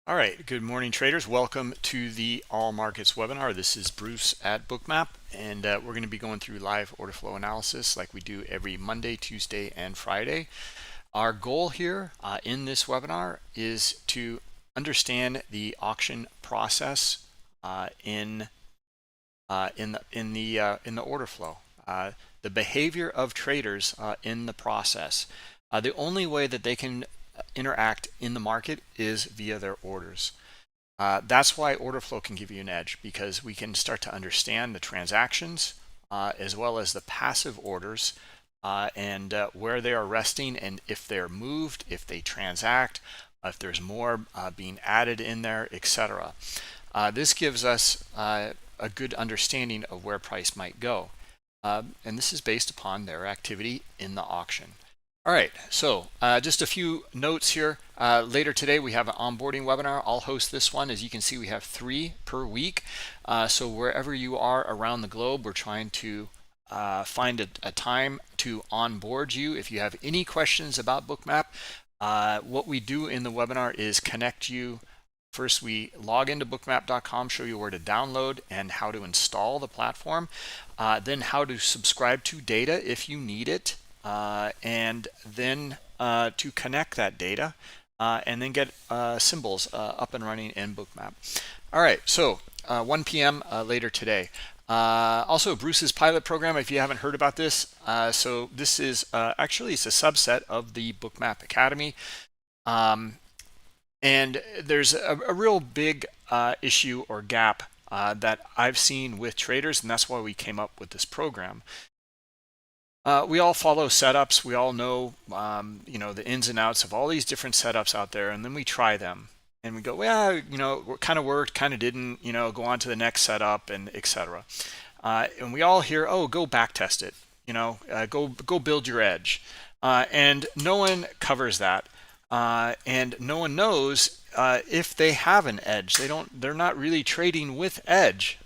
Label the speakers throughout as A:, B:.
A: All right, good morning traders. Welcome to the All Markets webinar. This is Bruce at Bookmap, and we're going to be going through live order flow analysis like we do every Monday, Tuesday, and Friday. Our goal here in this webinar is to understand the auction process in the order flow, the behavior of traders in the process. The only way that they can interact in the market is via their orders. That's why order flow can give you an edge, because we can start to understand the transactions as well as the passive orders and where they are resting, and if they're moved, if they transact, if there's more being added in there, etc. This gives us a good understanding of where price might go. And this is based upon their activity in the auction. All right, so just a few notes here. Later today, we have an onboarding webinar. I'll host this one. As you can see, we have 3 per week. So wherever you are around the globe, we're trying to find a time to onboard you. If you have any questions about Bookmap, what we do in the webinar is connect you. First, we log into bookmap.com, show you where to download and how to install the platform, then how to subscribe to data if you need it. And then to connect that data and then get symbols up and running in Bookmap. All right, so 1 p.m. Later today. Also, Bruce's pilot program, if you haven't heard about this. So this is actually, it's a subset of the Bookmap Academy. And there's a real big issue or gap that I've seen with traders, and that's why we came up with this program. We all follow setups. We all know, the ins and outs of all these different setups out there, and then we try them, and we go, well, kind of worked, kind of didn't, go on to the next setup, and etc. And we all hear, oh, go back test it, go build your edge, and no one covers that, and no one knows if they have an edge. They're not really trading with edge,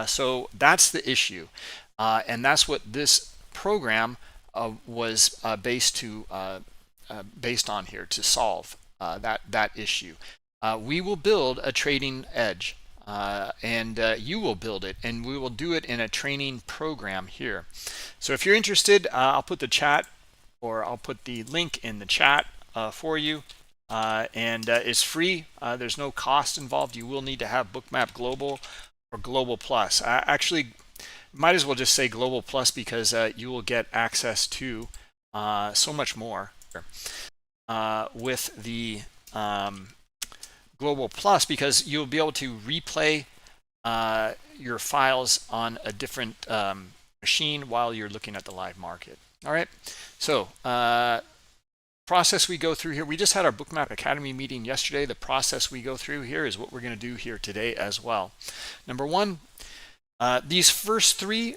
A: so that's the issue, and that's what this program was based on here to solve that issue. We will build a trading edge, and you will build it, and we will do it in a training program here. So if you're interested, I'll put the link in the chat for you, and it's free. There's no cost involved. You will need to have Bookmap Global or Global Plus. Actually, might as well just say Global Plus, because you will get access to so much more with the Global Plus, because you'll be able to replay your files on a different machine while you're looking at the live market. All right, so process we go through here. We just had our Bookmap Academy meeting yesterday. The process we go through here is what we're going to do here today as well. Number one, these first 3,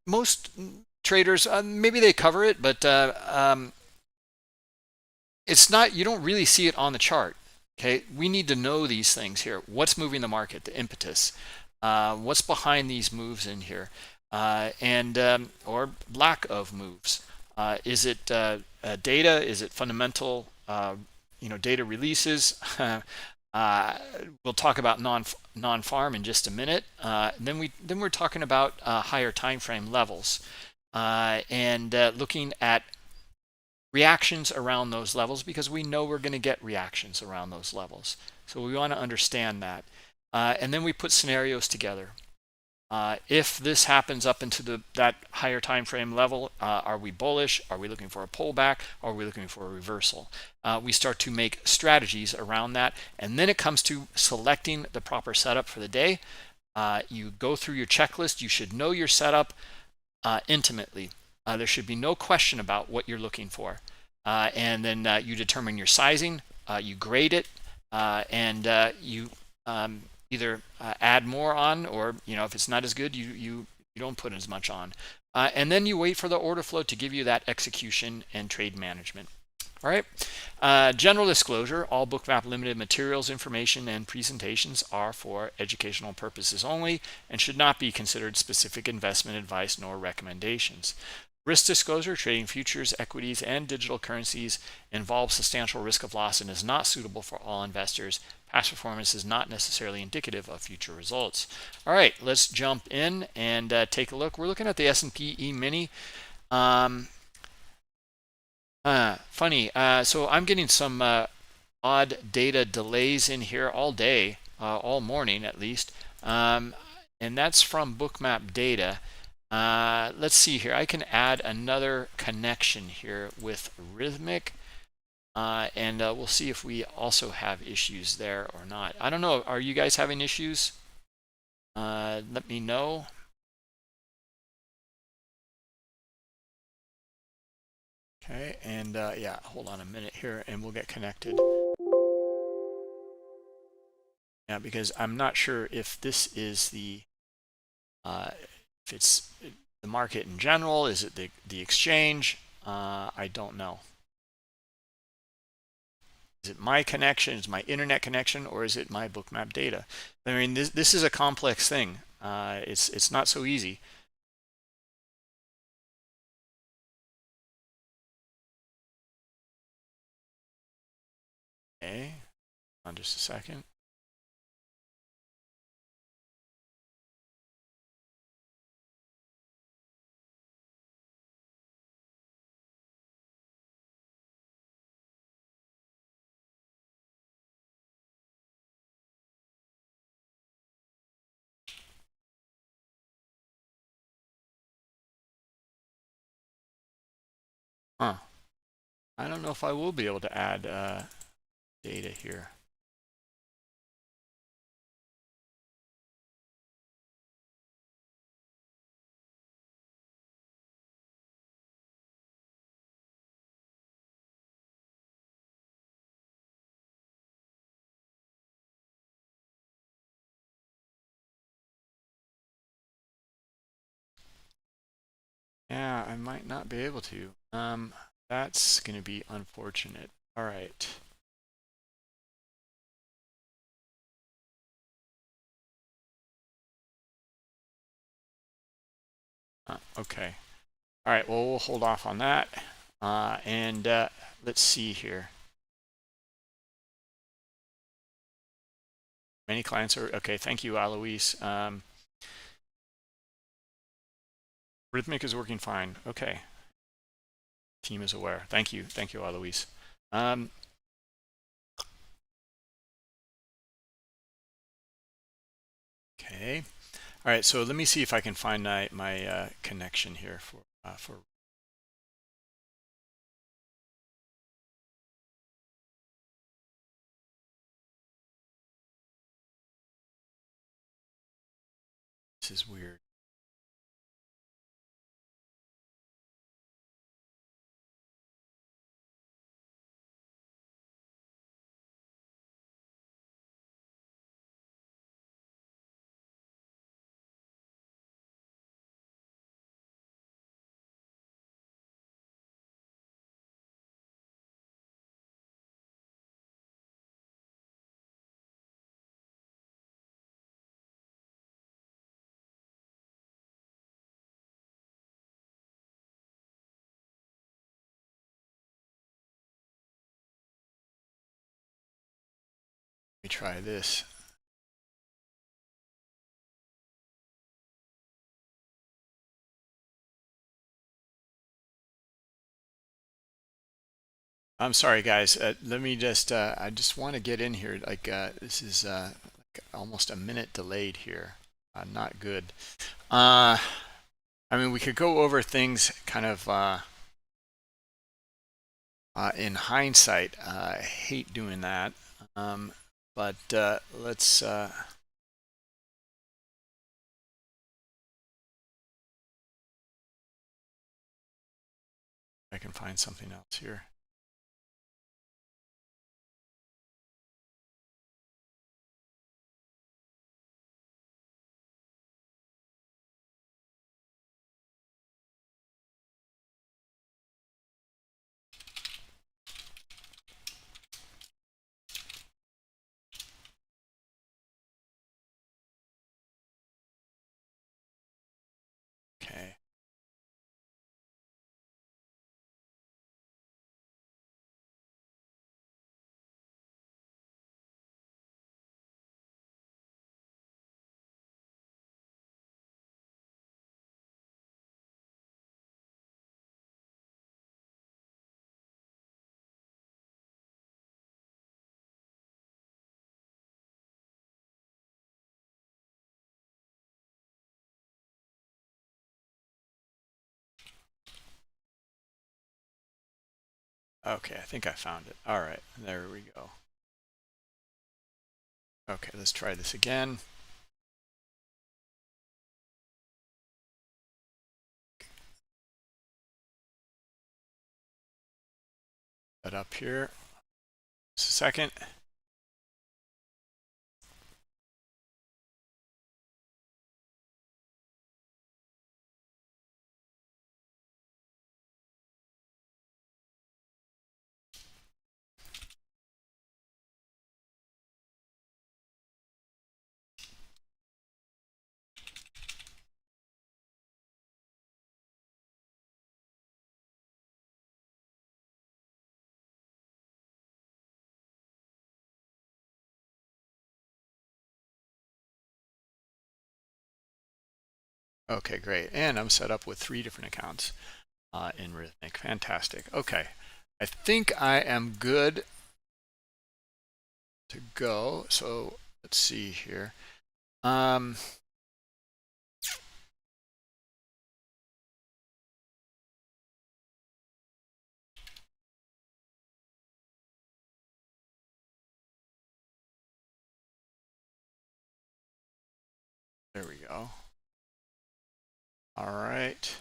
A: most traders, maybe they cover it, but it's not, you don't really see it on the chart. Okay, we need to know these things here. What's moving the market, the impetus, what's behind these moves in here, and or lack of moves. Is it data? Is it fundamental? Data releases. We'll talk about non-farm in just a minute. Then we're talking about higher time frame levels and looking at reactions around those levels, because we know we're going to get reactions around those levels. So we want to understand that. And then we put scenarios together. If this happens up into that higher time frame level, are we bullish? Are we looking for a pullback? Are we looking for a reversal? We start to make strategies around that, and then it comes to selecting the proper setup for the day. You go through your checklist. You should know your setup intimately. There should be no question about what you're looking for, and then you determine your sizing. You grade it, and you either add more on, or if it's not as good, you don't put as much on, and then you wait for the order flow to give you that execution and trade management. All right, general disclosure: all Bookmap Limited materials, information, and presentations are for educational purposes only and should not be considered specific investment advice nor recommendations. Risk disclosure: trading futures, equities, and digital currencies involves substantial risk of loss and is not suitable for all investors. Past performance is not necessarily indicative of future results. All right, let's jump in and take a look. We're looking at the S&P E-mini. Funny. So I'm getting some odd data delays in here all day, all morning at least. And that's from Bookmap data. Let's see here. I can add another connection here with Rhythmic, and we'll see if we also have issues there or not. I don't know. Are you guys having issues? Let me know. Okay, and yeah, hold on a minute here, and we'll get connected. Yeah, because I'm not sure if this is the if it's the market in general. Is it the exchange? I don't know. Is it my connection? Is it my internet connection, or is it my Bookmap data? I mean, this is a complex thing. It's not so easy. Okay, on just a second. Huh. I don't know if I will be able to add data here. Yeah, I might not be able to. That's going to be unfortunate. All right. Okay. All right. Well, we'll hold off on that. And let's see here. Many clients are okay. Thank you, Alois. Rhythmic is working fine. Okay. Team is aware. Thank you. Thank you, Alois. Okay. All right. So let me see if I can find my connection here for. This is weird. Let me try this. I'm sorry, guys. Let me just. I just want to get in here. Like this is like almost a minute delayed here. Not good. I mean, we could go over things kind of in hindsight. I hate doing that. But let's. I can find something else here. Okay. Okay, I think I found it. All right, there we go. Okay, let's try this again. That up here. Just a second. Okay, great. And I'm set up with 3 different accounts in Rhythmic. Fantastic. Okay, I think I am good to go. So let's see here. There we go. All right.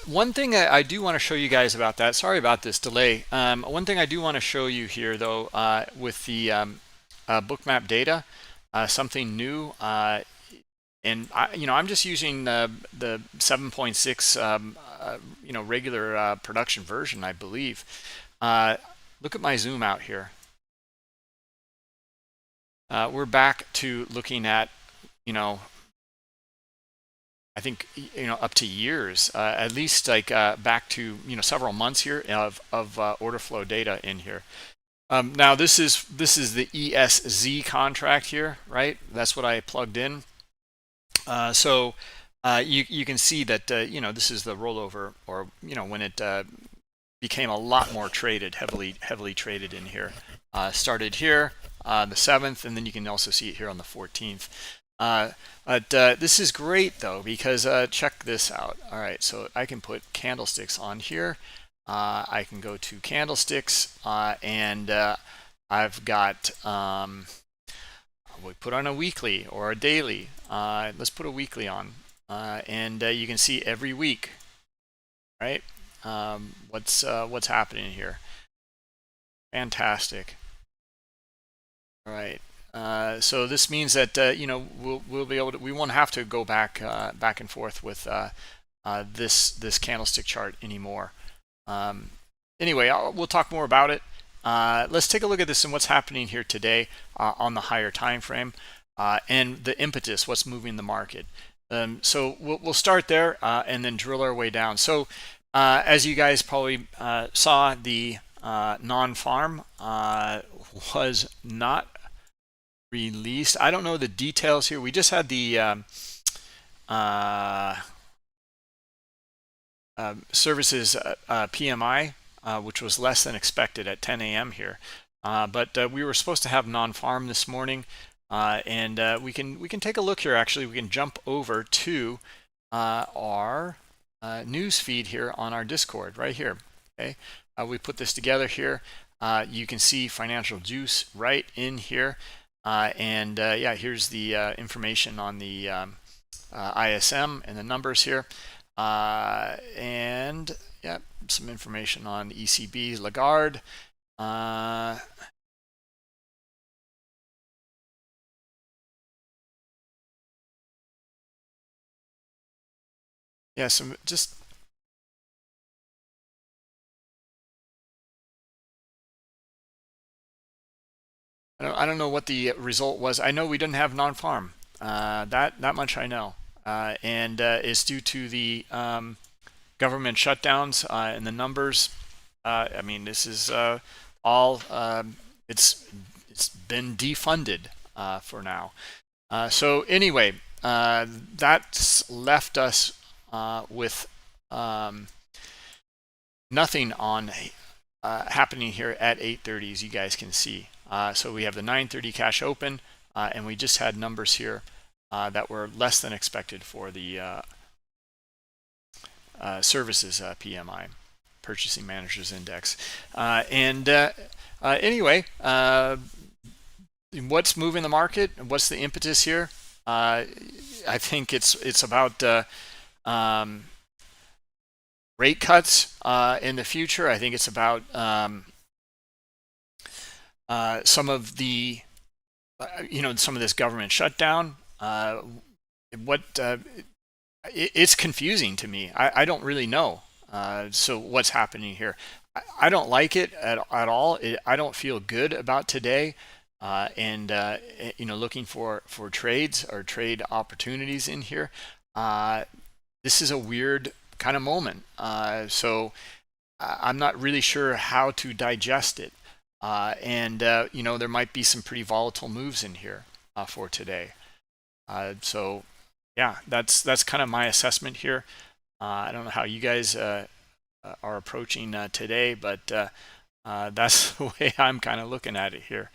A: One thing I do want to show you guys about that, sorry about this delay. One thing I do want to show you here though, with the bookmap data, something new, and I'm just using the 7.6 regular production version, I believe. Look at my zoom out here. We're back to looking at, I think up to years, at least like back to several months here of order flow data in here. Now this is the ESZ contract here, right? That's what I plugged in. So you can see that this is the rollover, or when it became a lot more traded, heavily traded in here. Started here the 7th, and then you can also see it here on the 14th. But this is great though, because check this out. All right, so I can put candlesticks on here. I can go to candlesticks, and I've got we put on a weekly or a daily. Let's put a weekly on, and you can see every week, right? What's happening here. Fantastic. All right. So this means that we'll be able to, we won't have to go back and forth with this candlestick chart anymore. Anyway, we'll talk more about it. Let's take a look at this and what's happening here today on the higher time frame, and the impetus, what's moving the market. So we'll start there and then drill our way down. So as you guys probably saw, the non-farm was not released. I don't know the details here. We just had the services PMI, which was less than expected at 10 a.m. here. But we were supposed to have non-farm this morning, and we can take a look here. Actually, we can jump over to our news feed here on our Discord right here. Okay, we put this together here. You can see financial juice right in here. And yeah, here's the information on the ISM and the numbers here. And yeah, some information on ECB, Lagarde. Yeah, some just I don't know what the result was. I know we didn't have non-farm. That much I know, and it's due to the government shutdowns and the numbers. I mean, this is all it's been defunded for now. So anyway, that's left us with nothing on happening here at 8:30, as you guys can see. So we have the 9:30 cash open, and we just had numbers here that were less than expected for the services PMI, Purchasing Managers Index. Anyway, what's moving the market? What's the impetus here? I think it's about rate cuts in the future. I think it's about some of the some of this government shutdown. It's confusing to me. I don't really know. So what's happening here? I don't like it at all. I don't feel good about today. Looking for trades or trade opportunities in here. This is a weird kind of moment. So I'm not really sure how to digest it. There might be some pretty volatile moves in here for today. So yeah, that's kind of my assessment here. I don't know how you guys are approaching today, but that's the way I'm kind of looking at it here.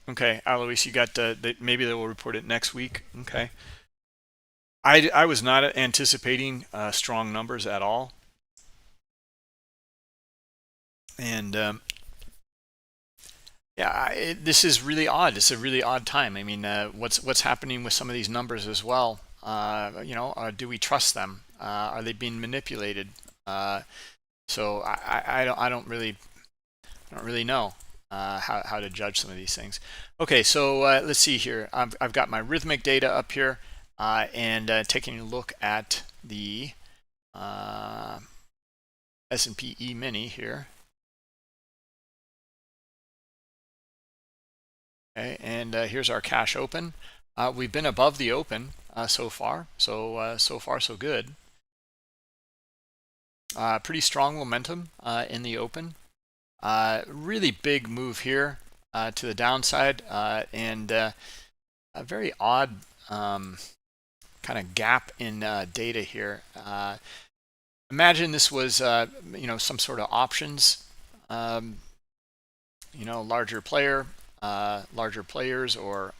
A: Okay, Alois, you got maybe they will report it next week. Okay. I was not anticipating strong numbers at all. And yeah, this is really odd. It's a really odd time. I mean, what's happening with some of these numbers as well? Do we trust them? Are they being manipulated? So I don't really know how to judge some of these things. Okay, so let's see here. I've got my rhythmic data up here, and taking a look at the S&P E-mini here. Okay, and here's our cash open. We've been above the open so far, so far so good. Pretty strong momentum in the open. Really big move here to the downside, and a very odd kind of gap in data here. Imagine this was some sort of options, larger players, or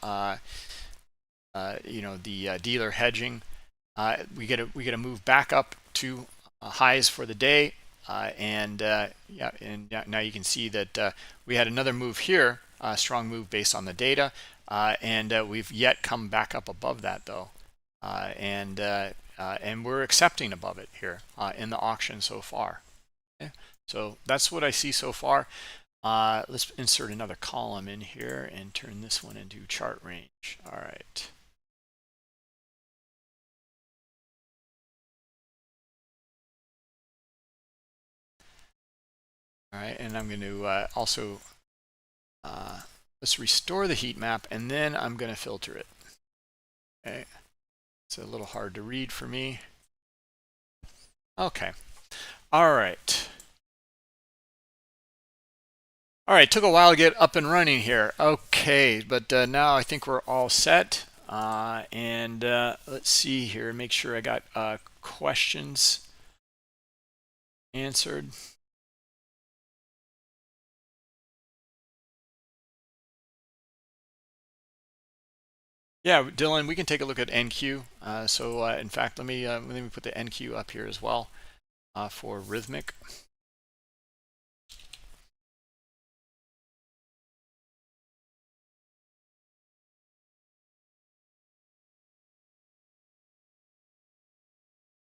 A: the dealer hedging. We get a move back up to highs for the day, and now you can see that we had another move here, a strong move based on the data, and we've yet come back up above that though, and we're accepting above it here in the auction so far. Okay? So that's what I see so far. Let's insert another column in here and turn this one into chart range. All right. All right, and I'm going to also let's restore the heat map, and then I'm going to filter it. Okay, it's a little hard to read for me. Okay, all right. All right, took a while to get up and running here. Okay, but now I think we're all set. And let's see here, make sure I got questions answered. Yeah, Dylan, we can take a look at NQ. In fact, let me put the NQ up here as well for rhythmic.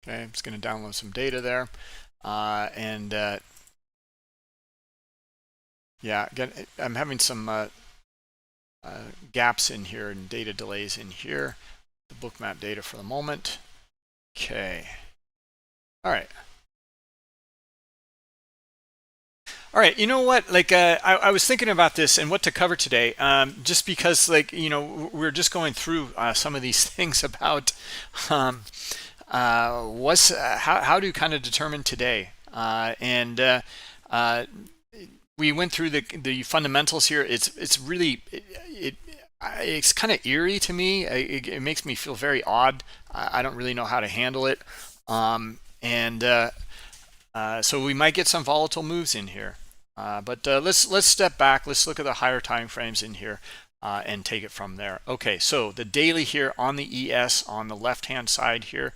A: Okay, I'm just going to download some data there, yeah, again, I'm having some gaps in here and data delays in here. The bookmap data for the moment. Okay. All right. All right, you know what? Like, I was thinking about this and what to cover today, just because, we're just going through some of these things about how to kind of determine today, we went through the fundamentals here. It's really it's kind of eerie to me. It makes me feel very odd. I don't really know how to handle it, so we might get some volatile moves in here. But let's step back. Let's look at the higher time frames in here. and take it from there. Okay, so the daily here on the ES on the left hand side here,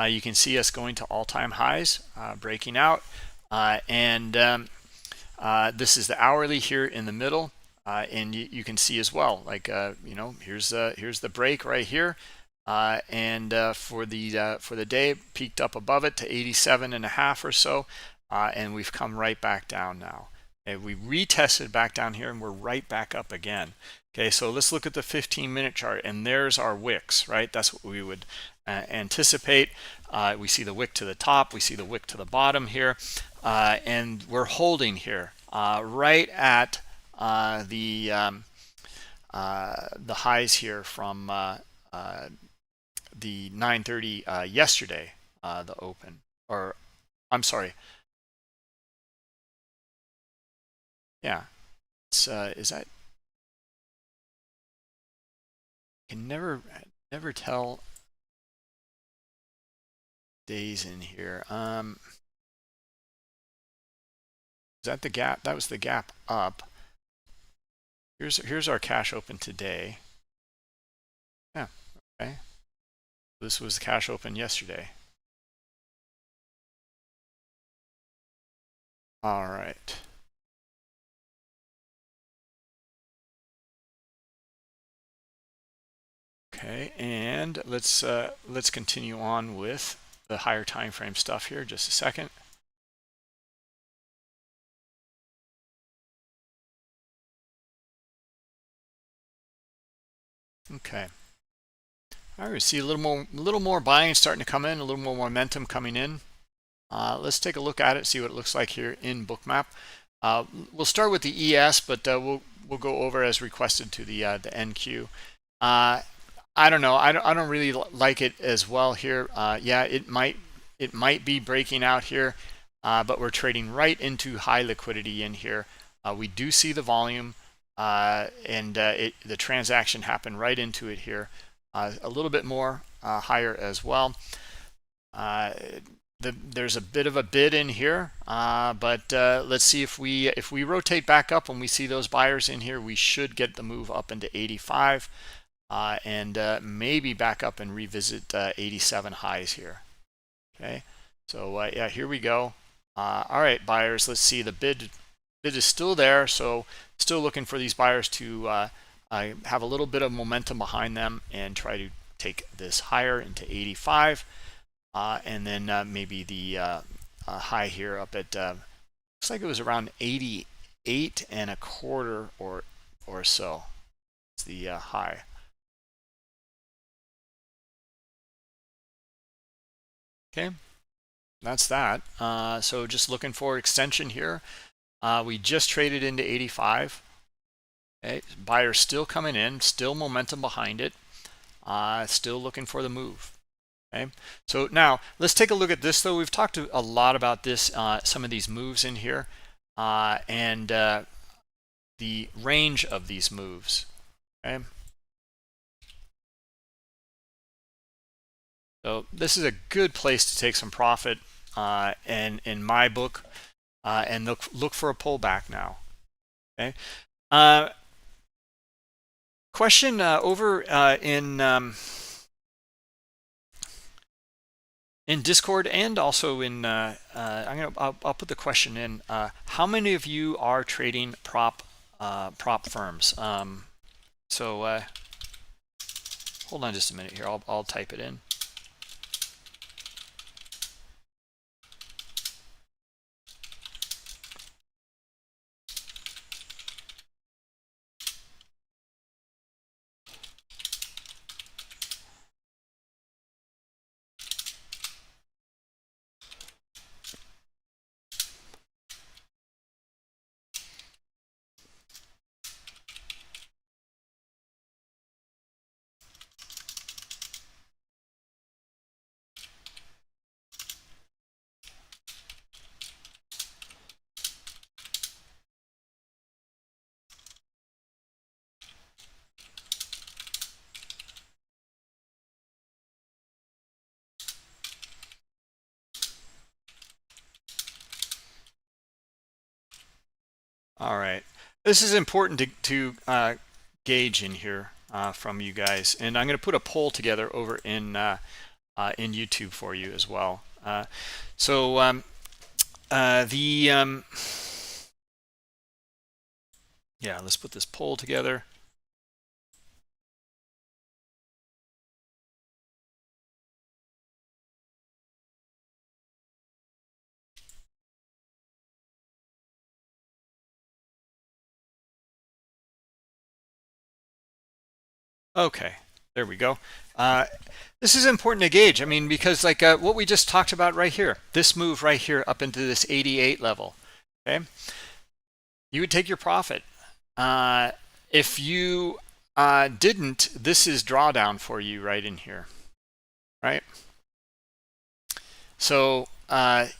A: you can see us going to all-time highs, breaking out, and this is the hourly here in the middle, and you can see as well, like here's the break right here, and for the day, peaked up above it to 87.5 or so, and we've come right back down now. And we retested back down here, and we're right back up again. Okay, so let's look at the 15-minute chart, and there's our wicks, right? That's what we would anticipate. We see the wick to the top, we see the wick to the bottom here, and we're holding here right at the highs here from the 9:30 yesterday, the open, or I'm sorry, yeah, it's is that, I can never tell days in here. Is that the gap? That was the gap up. Here's our cash open today. Yeah, okay. This was the cash open yesterday. All right. Okay, and let's continue on with the higher time frame stuff here. Just a second. Okay. All right, we see a little more buying starting to come in, a little more momentum coming in. Let's take a look at it, see what it looks like here in Bookmap. We'll start with the ES, but we'll go over as requested to the NQ. I don't know. I don't really like it as well here. Yeah, it might be breaking out here, but we're trading right into high liquidity in here. We do see the volume, and the transaction happened right into it here. A little bit more higher as well. There's a bit of a bid in here, but let's see if we rotate back up and we see those buyers in here, we should get the move up into 85, and maybe back up and revisit 87 highs here. Okay, so yeah, here we go. All right, buyers, let's see, the bid is still there, so still looking for these buyers to have a little bit of momentum behind them and try to take this higher into 85, and then maybe the high here up at looks like it was around 88.25 or so. It's the high. Okay, that's that. So just looking for extension here. We just traded into 85. Okay, buyers still coming in, still momentum behind it, still looking for the move. Okay, so now let's take a look at this though. We've talked a lot about this, some of these moves in here, and the range of these moves. Okay, so this is a good place to take some profit, and in my book, and look for a pullback now. Okay. Question over in Discord, and also in I'll put the question in. How many of you are trading prop firms? So hold on just a minute here. I'll type it in. All right, this is important to gauge in here from you guys, and I'm going to put a poll together over in YouTube for you as well. Yeah, let's put this poll together. Okay, there we go. This is important to gauge. I mean, because like what we just talked about right here, this move right here up into this 88 level, okay? You would take your profit. If you didn't, this is drawdown for you right in here, right? So,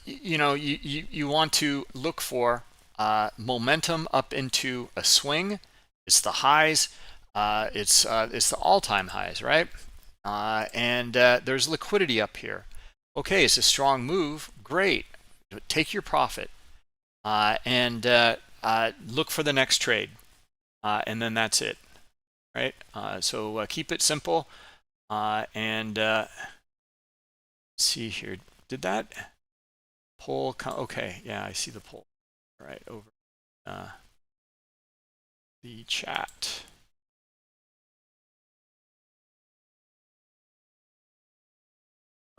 A: you want to look for momentum up into a swing. It's the highs. It's the all-time highs, right? And there's liquidity up here. Okay, it's a strong move. Great. Take your profit and look for the next trade. And then that's it, right? So keep it simple. And see here. Did that poll come? Okay, yeah, I see the poll. All right, over the chat.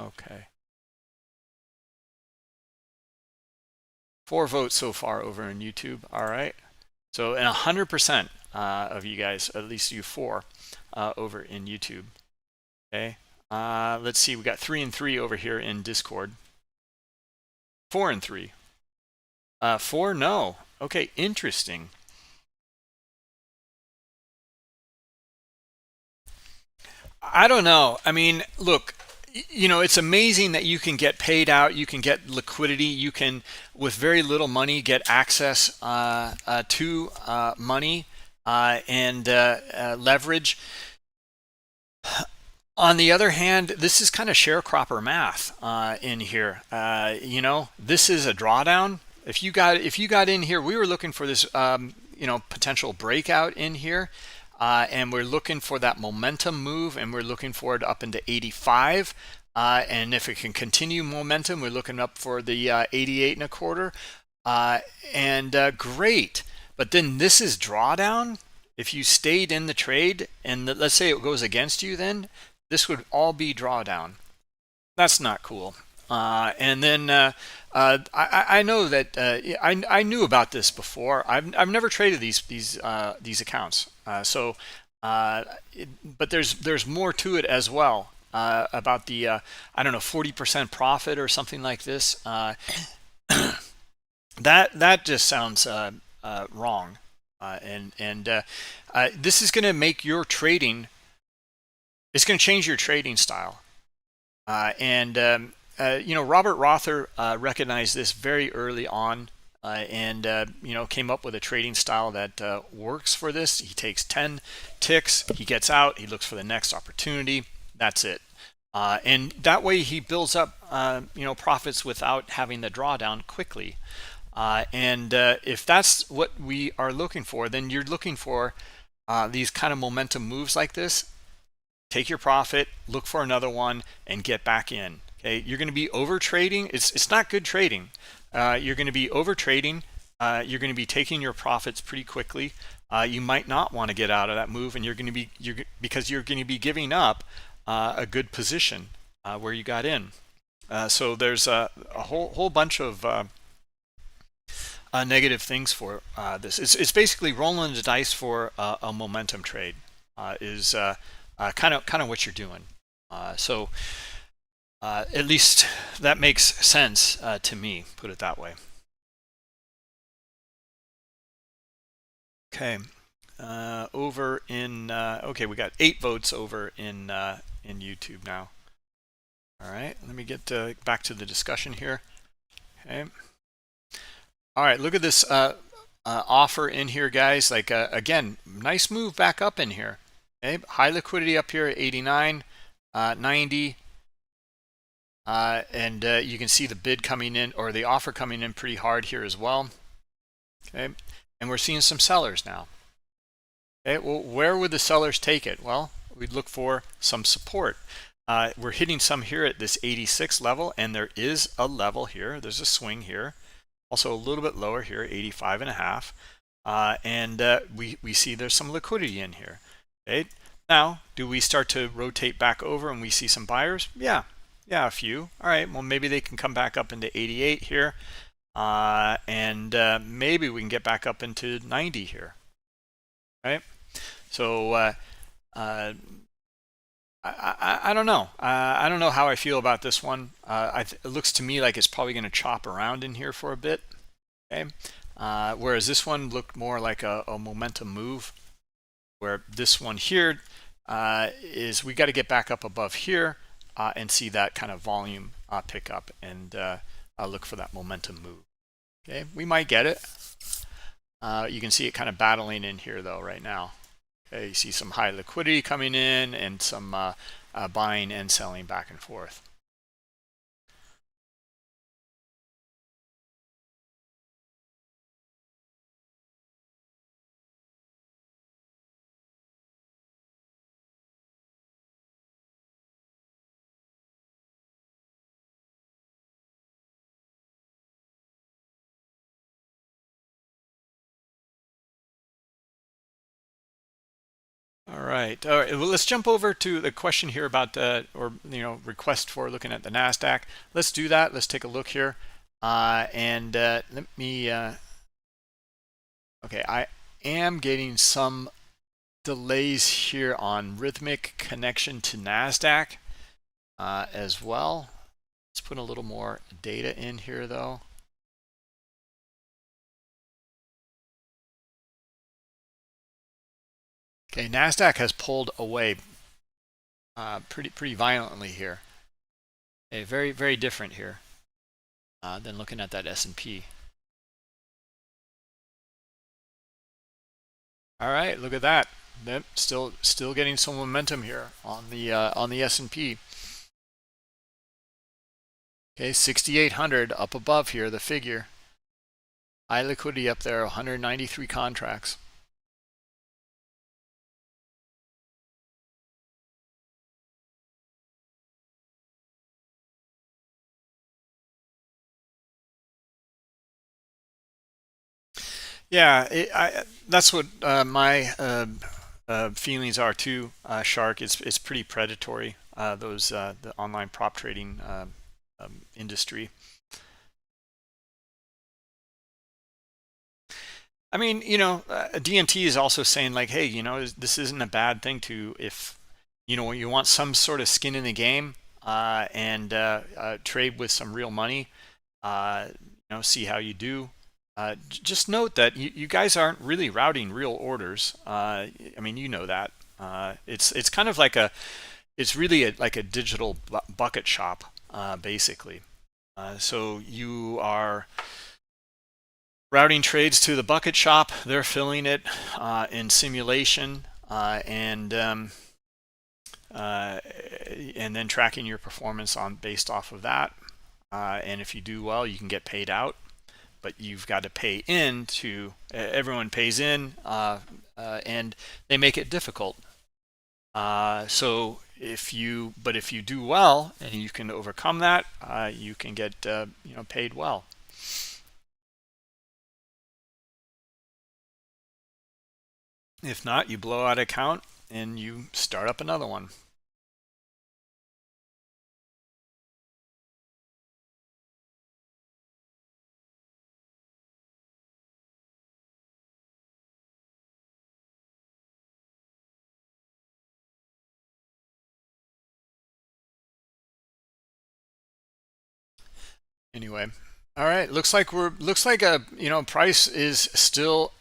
A: Okay. 4 votes so far over on YouTube. All right. So, and 100% of you guys, at least you 4, over in YouTube. Okay. Let's see. We got 3 and 3 over here in Discord. 4 and 3. 4, no. Okay, interesting. I don't know. I mean, look, it's amazing that you can get paid out, you can get liquidity, you can, with very little money, get access to money and leverage. On the other hand, this is kind of sharecropper math in here. This is a drawdown. If you got in here, we were looking for this potential breakout in here. And we're looking for that momentum move, and we're looking for it up into 85. And if it can continue momentum, we're looking up for the 88 and a quarter. Great. But then this is drawdown. If you stayed in the trade, and let's say it goes against you, then this would all be drawdown. That's not cool. And then I know that I knew about this before. I've never traded these accounts. But there's more to it as well about the I don't know, 40% profit or something like this. That just sounds wrong. This is going to make your trading. It's going to change your trading style. Robert Rother recognized this very early on and came up with a trading style that works for this. He takes 10 ticks, he gets out, he looks for the next opportunity. That's it. And that way he builds up profits without having the drawdown quickly. If that's what we are looking for, then you're looking for these kind of momentum moves like this. Take your profit, look for another one, and get back in. Okay, you're going to be over trading. It's not good trading. You're going to be over trading. You're going to be taking your profits pretty quickly. You might not want to get out of that move, and because you're going to be giving up a good position where you got in. So there's a whole bunch of negative things for this. It's basically rolling the dice for a momentum trade. Is kind of what you're doing. At least that makes sense to me, put it that way. Okay, over in okay, we got 8 votes over in YouTube now. All right, let me get back to the discussion here. Okay. All right, look at this offer in here, guys. Like again, nice move back up in here. Okay, high liquidity up here at 89, 90. You can see the bid coming in, or the offer coming in pretty hard here as well. Okay, and we're seeing some sellers now. Okay, well, where would the sellers take it? Well, we'd look for some support. We're hitting some here at this 86 level, and there is a level here. There's a swing here. Also a little bit lower here, 85.5. And we see there's some liquidity in here. Okay. Now, do we start to rotate back over and we see some buyers? Yeah, a few. All right, well, maybe they can come back up into 88 here. And maybe we can get back up into 90 here. Right. So I don't know. I don't know how I feel about this one. It looks to me like it's probably going to chop around in here for a bit. Okay. Whereas this one looked more like a momentum move, where this one here is we got to get back up above here and see that kind of volume pick up and look for that momentum move. Okay, we might get it. You can see it kind of battling in here though right now. Okay, you see some high liquidity coming in and some buying and selling back and forth. All right. All right. Well, let's jump over to the question here about request for looking at the Nasdaq. Let's do that. Let's take a look here, and let me. Okay, I am getting some delays here on rhythmic connection to Nasdaq as well. Let's put a little more data in here though. Okay, Nasdaq has pulled away pretty violently here. Okay, very different here than looking at that S&P. All right, look at that. Yep, still getting some momentum here on the S&P. Okay, 6,800 up above here, the figure. High liquidity up there, 193 contracts. Yeah, that's what my feelings are too, Shark. It's pretty predatory, the online prop trading industry. I mean, DMT is also saying like, hey, this isn't a bad thing to, if you want some sort of skin in the game and trade with some real money, see how you do. Just note that you guys aren't really routing real orders. I mean, you know that. It's kind of like it's really like a digital bucket shop, basically. So you are routing trades to the bucket shop. They're filling it in simulation and then tracking your performance based off of that. And if you do well, you can get paid out. But you've got to pay in to, everyone pays in, and they make it difficult. So if you do well and you can overcome that, you can get paid well. If not, you blow out an account and you start up another one. Anyway, all right. Looks like a price is still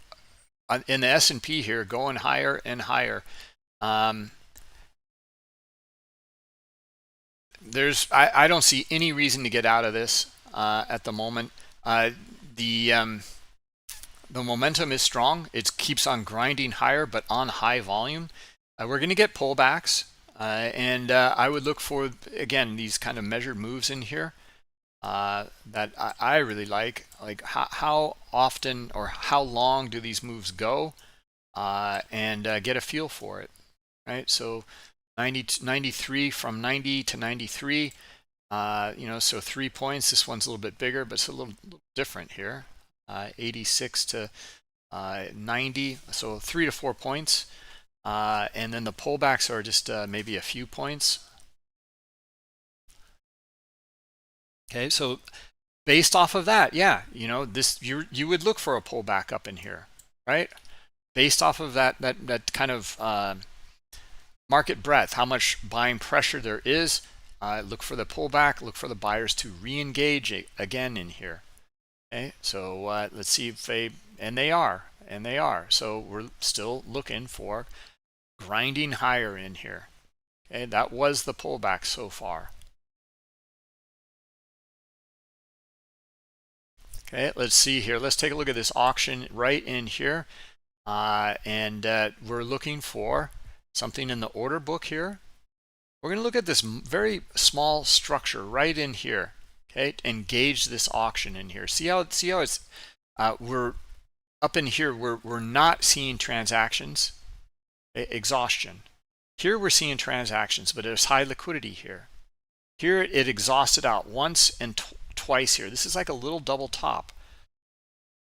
A: in the S&P here, going higher and higher. I don't see any reason to get out of this at the moment. The momentum is strong. It keeps on grinding higher, but on high volume. We're going to get pullbacks, and I would look for, again, these kind of measured moves in here that I really like. Like how often or how long do these moves go? and get a feel for it, right? So 90 to 93, from 90 to 93, so 3 points. This one's a little bit bigger, but it's a little different here. 86 to 90, so 3 to 4 points. And then the pullbacks are just maybe a few points. Okay, so based off of that, yeah, this you would look for a pullback up in here, right? Based off of that kind of market breadth, how much buying pressure there is, look for the pullback, look for the buyers to re-engage again in here. Okay, so let's see if they are. So we're still looking for grinding higher in here. Okay, that was the pullback so far. Okay, let's see here. Let's take a look at this auction right in here. And we're looking for something in the order book here. We're going to look at this very small structure right in here. Okay, engage this auction in here. See how it's we're up in here. We're not seeing transactions, exhaustion. Here we're seeing transactions, but there's high liquidity here. Here it exhausted out once and twice here. This is like a little double top.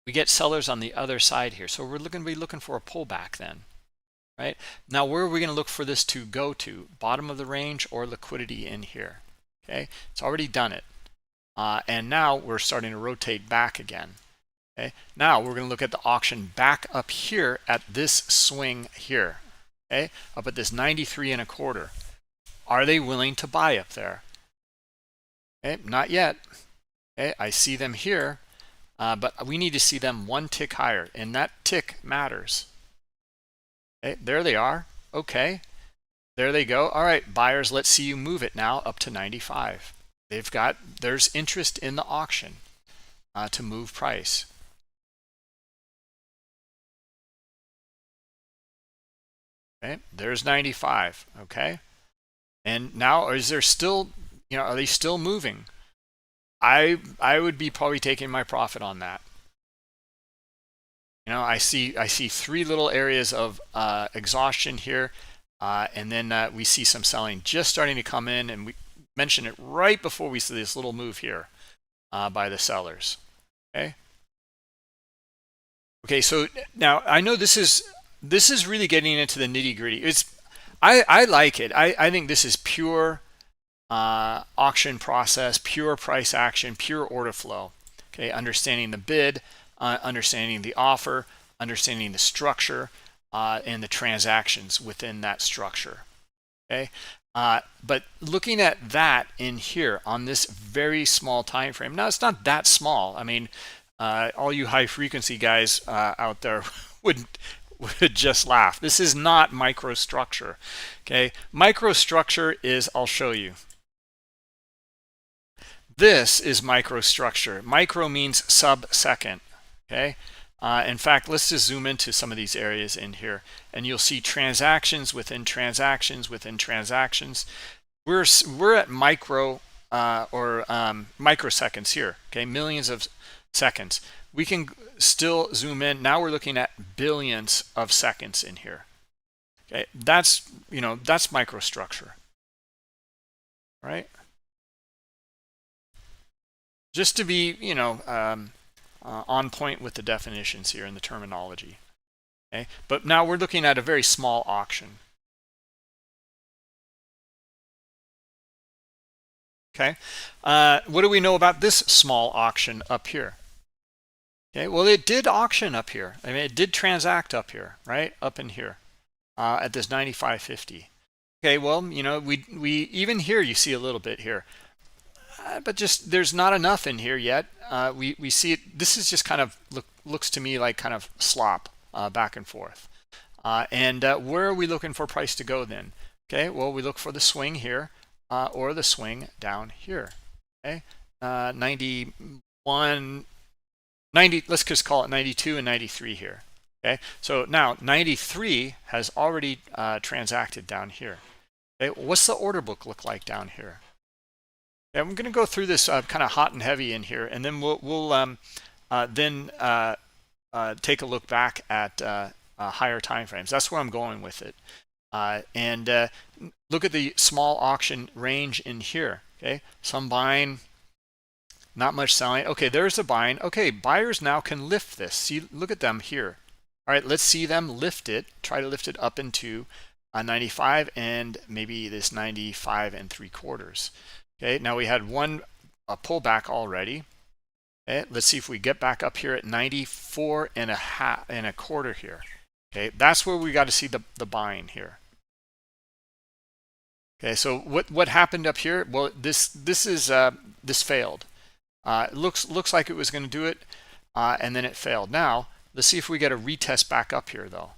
A: We get sellers on the other side here, so we're going to be looking for a pullback then, right? Now, where are we going to look for this to go to? Bottom of the range or liquidity in here? Okay, it's already done it, and now we're starting to rotate back again. Okay, now we're going to look at the auction back up here at this swing here. Okay, up at this 93.25. Are they willing to buy up there? Okay, not yet. Okay, I see them here. But we need to see them one tick higher, and that tick matters. Okay, there they are. Okay, there they go. All right, buyers, let's see you move it now up to 95. There's interest in the auction to move price. Okay, there's 95. Okay, and now is there still, are they still moving? I would be probably taking my profit on that. I see 3 little areas of exhaustion here, and then we see some selling just starting to come in, and we mentioned it right before we see this little move here by the sellers. Okay, so now I know this is really getting into the nitty-gritty. I like it. I think this is pure auction process, pure price action, pure order flow. Okay, understanding the bid, understanding the offer, understanding the structure, and the transactions within that structure. Okay, but looking at that in here on this very small time frame. Now it's not that small. I mean, all you high frequency guys out there would just laugh. This is not microstructure. Okay, microstructure is, I'll show you. This is microstructure. Micro means sub-second. Okay. In fact, let's just zoom into some of these areas in here, and you'll see transactions within transactions within transactions. We're at micro or microseconds here. Okay, millions of seconds. We can still zoom in. Now we're looking at billions of seconds in here. Okay, that's microstructure, right? Just to be, on point with the definitions here and the terminology. Okay, but now we're looking at a very small auction. Okay, what do we know about this small auction up here? Okay, well, it did auction up here. I mean, it did transact up here, right? Up in here at this 95.50. Okay, well, we even here you see a little bit here. But just there's not enough in here yet. We see it. This is just kind of looks to me like kind of slop back and forth. And where are we looking for price to go then? Okay, well, we look for the swing here or the swing down here. Okay, 91, 90. Let's just call it 92 and 93 here. Okay, so now 93 has already transacted down here. Okay, what's the order book look like down here? Yeah, I'm going to go through this kind of hot and heavy in here, and then we'll then take a look back at higher time frames. That's where I'm going with it. And look at the small auction range in here. Okay, some buying, not much selling. Okay, there's the buying. Okay, buyers now can lift this. See, look at them here. All right, let's see them lift it. Try to lift it up into 95 and maybe this 95 3/4. Okay, now we had a pullback already. Okay, let's see if we get back up here at 94 and a quarter here. Okay, that's where we got to see the buying here. Okay, so what happened up here? Well, this failed. It looks like it was going to do it, and then it failed. Now let's see if we get a retest back up here, though.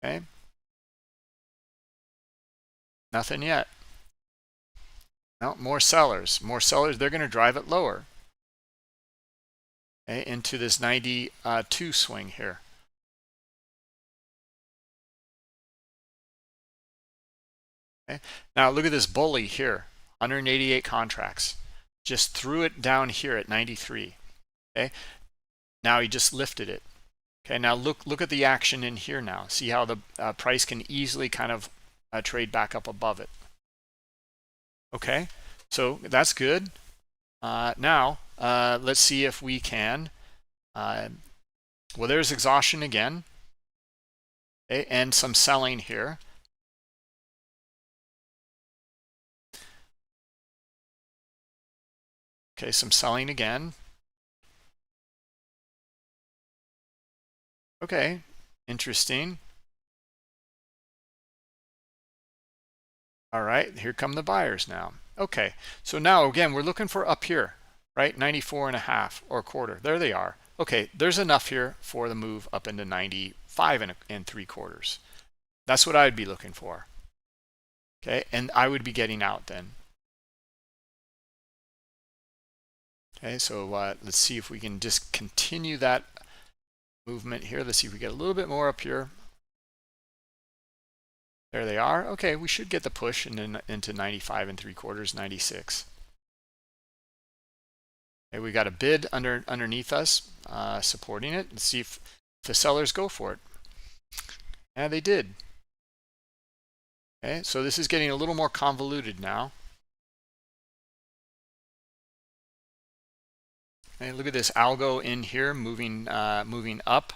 A: Okay, nothing yet. No, more sellers. They're going to drive it lower. Okay, into this 92 swing here. Okay, now look at this bully here, 188 contracts. Just threw it down here at 93. Okay, now he just lifted it. Okay, now look at the action in here now. See how the price can easily kind of trade back up above it. Okay, so that's good. Now let's see if we can. Well, there's exhaustion again. Okay, and some selling here. Okay, some selling again. Okay, interesting. All right, here come the buyers now. Okay, so now again, we're looking for up here, right? 94 and a half or a quarter. There they are. Okay, there's enough here for the move up into 95 and 3/4. That's what I'd be looking for. Okay, and I would be getting out then. Okay, so let's see if we can just continue that movement here. Let's see if we get a little bit more up here. There they are. Okay, we should get the push into 95 and 3/4, 96. Okay, we got a bid underneath us, supporting it. Let's see if the sellers go for it. And they did. Okay, so this is getting a little more convoluted now. Okay, look at this algo in here moving up.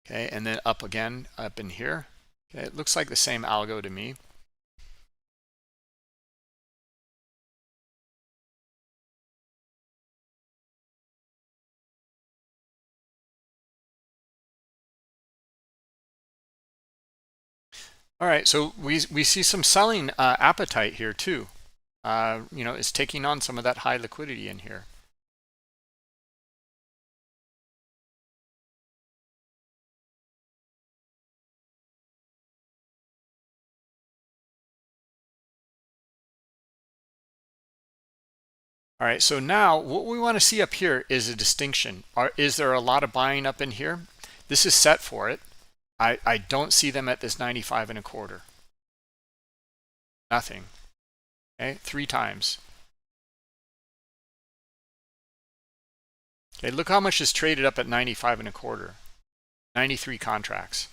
A: Okay, and then up again up in here. Okay, it looks like the same algo to me. All right, so we see some selling appetite here too. It's taking on some of that high liquidity in here. All right, so now what we want to see up here is a distinction. Is there a lot of buying up in here? This is set for it. I don't see them at this 95 and a quarter. Nothing. Okay, 3 times. Okay, look how much is traded up at 95 and a quarter. 93 contracts.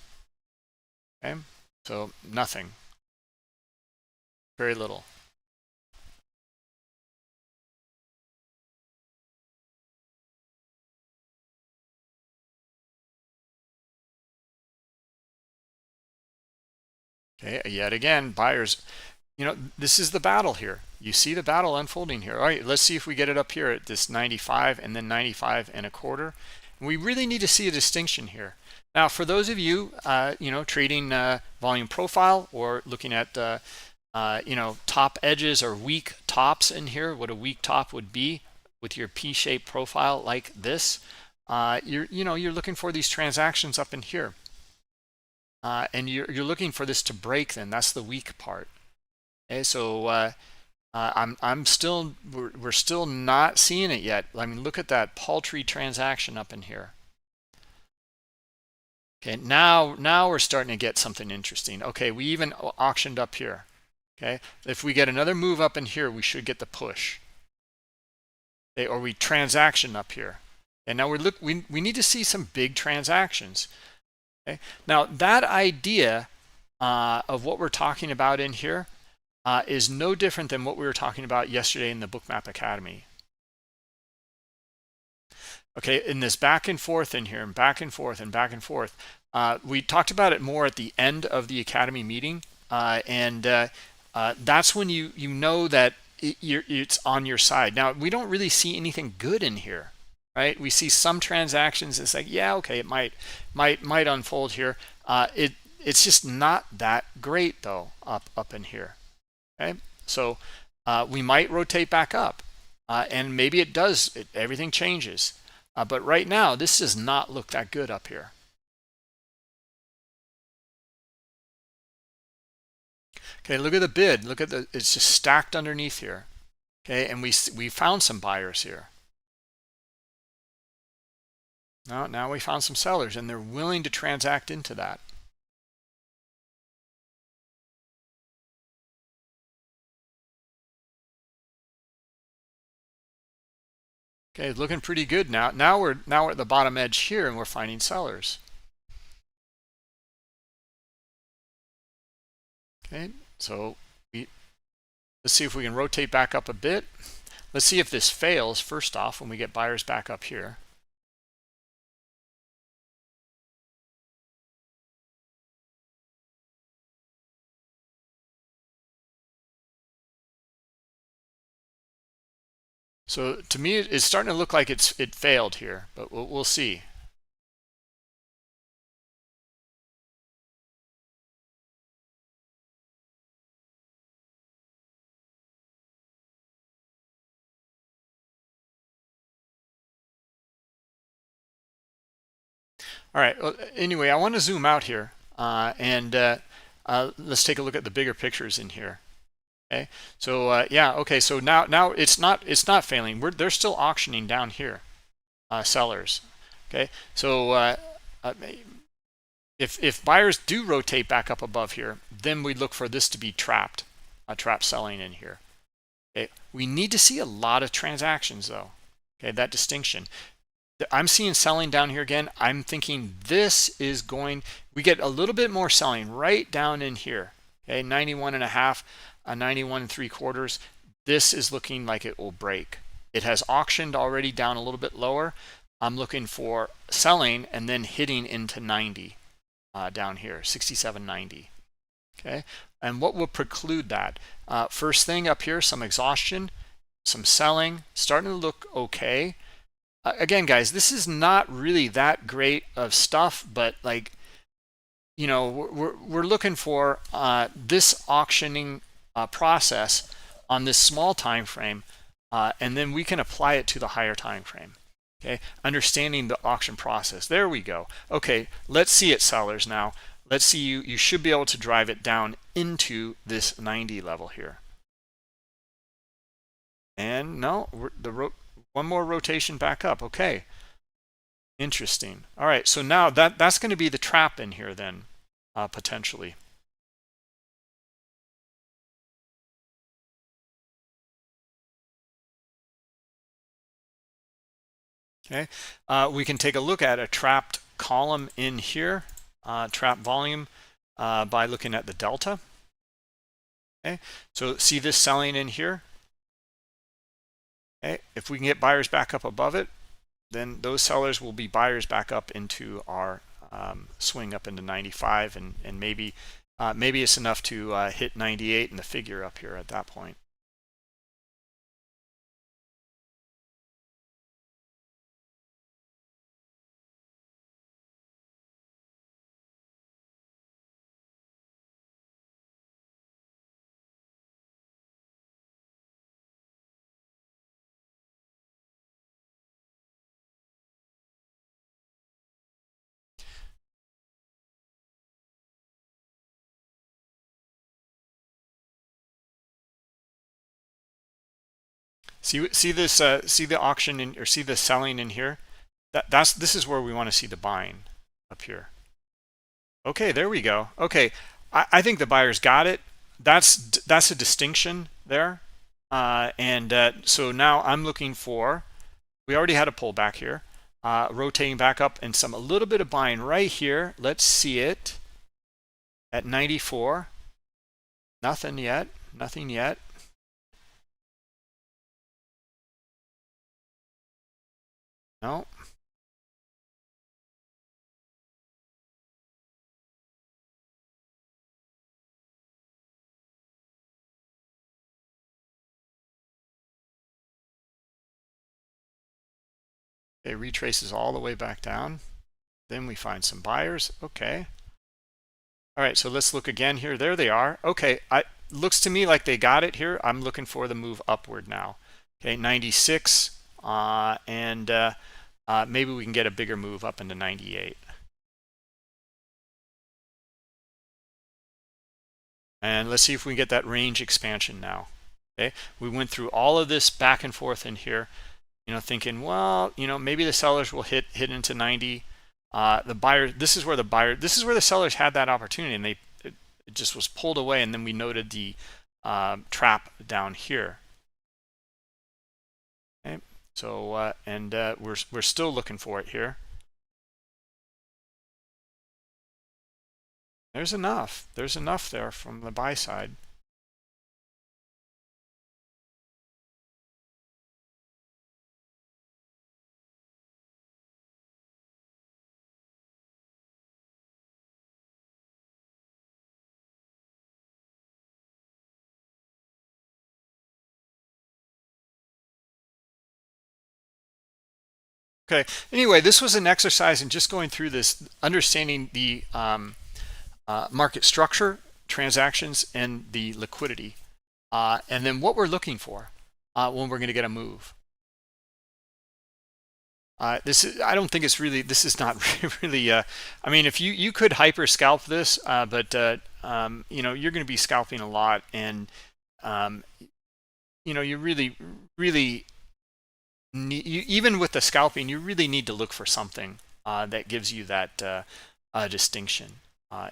A: Okay, so nothing. Very little. Okay, yet again, buyers, this is the battle here. You see the battle unfolding here. All right, let's see if we get it up here at this 95 and then 95 and a quarter. We really need to see a distinction here. Now, for those of you, trading volume profile or looking at, top edges or weak tops in here, what a weak top would be with your P-shaped profile like this, you're looking for these transactions up in here. And you're looking for this to break then. That's the weak part. Okay, so we're still not seeing it yet. I mean, look at that paltry transaction up in here. Okay, now we're starting to get something interesting. Okay, we even auctioned up here. Okay, if we get another move up in here, we should get the push. Okay, or we transaction up here. And now we need to see some big transactions. Okay, now that idea of what we're talking about in here is no different than what we were talking about yesterday in the Bookmap Academy. Okay, in this back and forth in here, and back and forth and back and forth, we talked about it more at the end of the Academy meeting, and that's when you know that it's on your side. Now, we don't really see anything good in here, right? We see some transactions. It's like, yeah, okay, it might unfold here. It's just not that great though up in here. Okay, so we might rotate back up, and maybe it does. Everything changes, but right now this does not look that good up here. Okay, look at the bid. Look at it's just stacked underneath here. Okay, and we found some buyers here. Now we found some sellers, and they're willing to transact into that. Okay, looking pretty good now. Now we're at the bottom edge here, and we're finding sellers. Okay, so let's see if we can rotate back up a bit. Let's see if this fails first off when we get buyers back up here. So to me, it's starting to look like it failed here, but we'll see. All right. Well, anyway, I want to zoom out here, and let's take a look at the bigger pictures in here. Okay. So yeah. Okay. So now it's not failing. They're still auctioning down here, sellers. Okay. So if buyers do rotate back up above here, then we look for this to be trapped selling in here. Okay. We need to see a lot of transactions though. Okay. That distinction. I'm seeing selling down here again. I'm thinking this is going, we get a little bit more selling right down in here. Okay, 91.5, 91.75. This is looking like it will break. It has auctioned already down a little bit lower. I'm looking for selling and then hitting into 90 down here, 67.90. Okay, and what will preclude that? First thing up here, some exhaustion, some selling, starting to look okay. Again, guys, this is not really that great of stuff, but like, you know, we're looking for this auctioning process on this small time frame, and then we can apply it to the higher time frame. Okay, understanding the auction process. There we go. Okay, let's see it, sellers. Now let's see, you should be able to drive it down into this 90 level here. And no, one more rotation back up. Okay, interesting. All right, so now that's going to be the trap in here then, potentially. Okay, we can take a look at a trapped column in here, trap volume, by looking at the delta. Okay, so see this selling in here. Okay, if we can get buyers back up above it, then those sellers will be buyers back up into our swing up into 95, and maybe it's enough to hit 98 in the figure up here at that point. See this, see the auction in, or see the selling in here. This is where we want to see the buying up here. Okay, there we go. Okay, I think the buyers got it. That's a distinction there, and so now I'm looking for. We already had a pullback here. rotating back up, and a little bit of buying right here. Let's see it at 94. Nothing yet. Nothing yet. No. It retraces all the way back down. Then we find some buyers. Okay. All right, so let's look again here. There they are. Okay, looks to me like they got it here. I'm looking for the move upward now. Okay, 96, and maybe we can get a bigger move up into 98. And let's see if we can get that range expansion now. Okay, we went through all of this back and forth in here, thinking, well, maybe the sellers will hit into 90. The buyer, this is where the sellers had that opportunity, and it just was pulled away. And then we noted the trap down here. Okay, so we're still looking for it here. There's enough there from the buy side. Okay, anyway, this was an exercise in just going through this, understanding the market structure, transactions, and the liquidity, and then what we're looking for when we're going to get a move. I don't think it's really, this is not really, I mean, if you could hyper scalp this, but you're going to be scalping a lot, and you really even with the scalping, you really need to look for something that gives you that distinction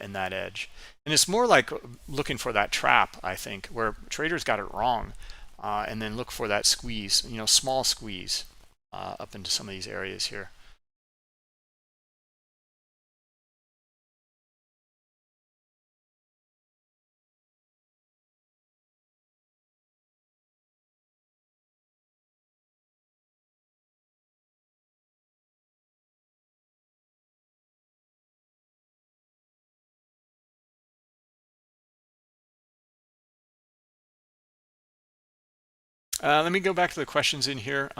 A: in that edge. And it's more like looking for that trap, I think, where traders got it wrong, and then look for that squeeze, small squeeze up into some of these areas here. Let me go back to the questions in here.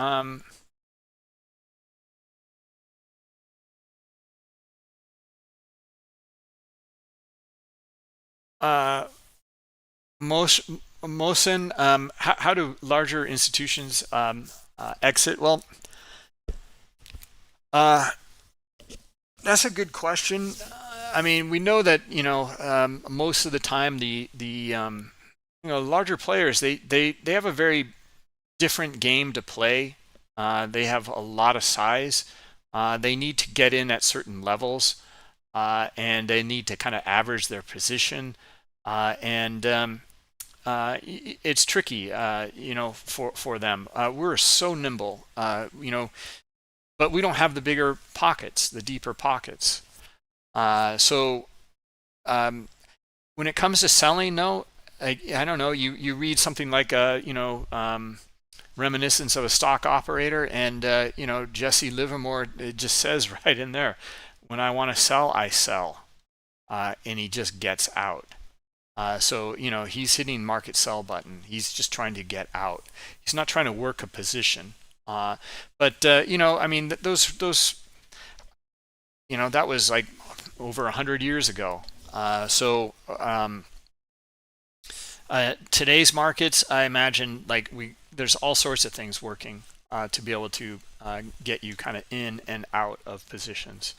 A: Mosen, how do larger institutions exit? Well, that's a good question. I mean, we know that most of the time the larger players, they have a very different game to play. They have a lot of size. They need to get in at certain levels, and they need to kind of average their position, and it's tricky, for them. We're so nimble, but we don't have the bigger pockets, the deeper pockets. So when it comes to selling, no, I don't know. You read something like reminiscence of a stock operator, and Jesse Livermore, it just says right in there, when I want to sell, I sell, and he just gets out. So he's hitting market sell button. He's just trying to get out. He's not trying to work a position. But I mean, those that was like over 100 years ago. Today's markets, I imagine, like there's all sorts of things working to be able to get you kind of in and out of positions.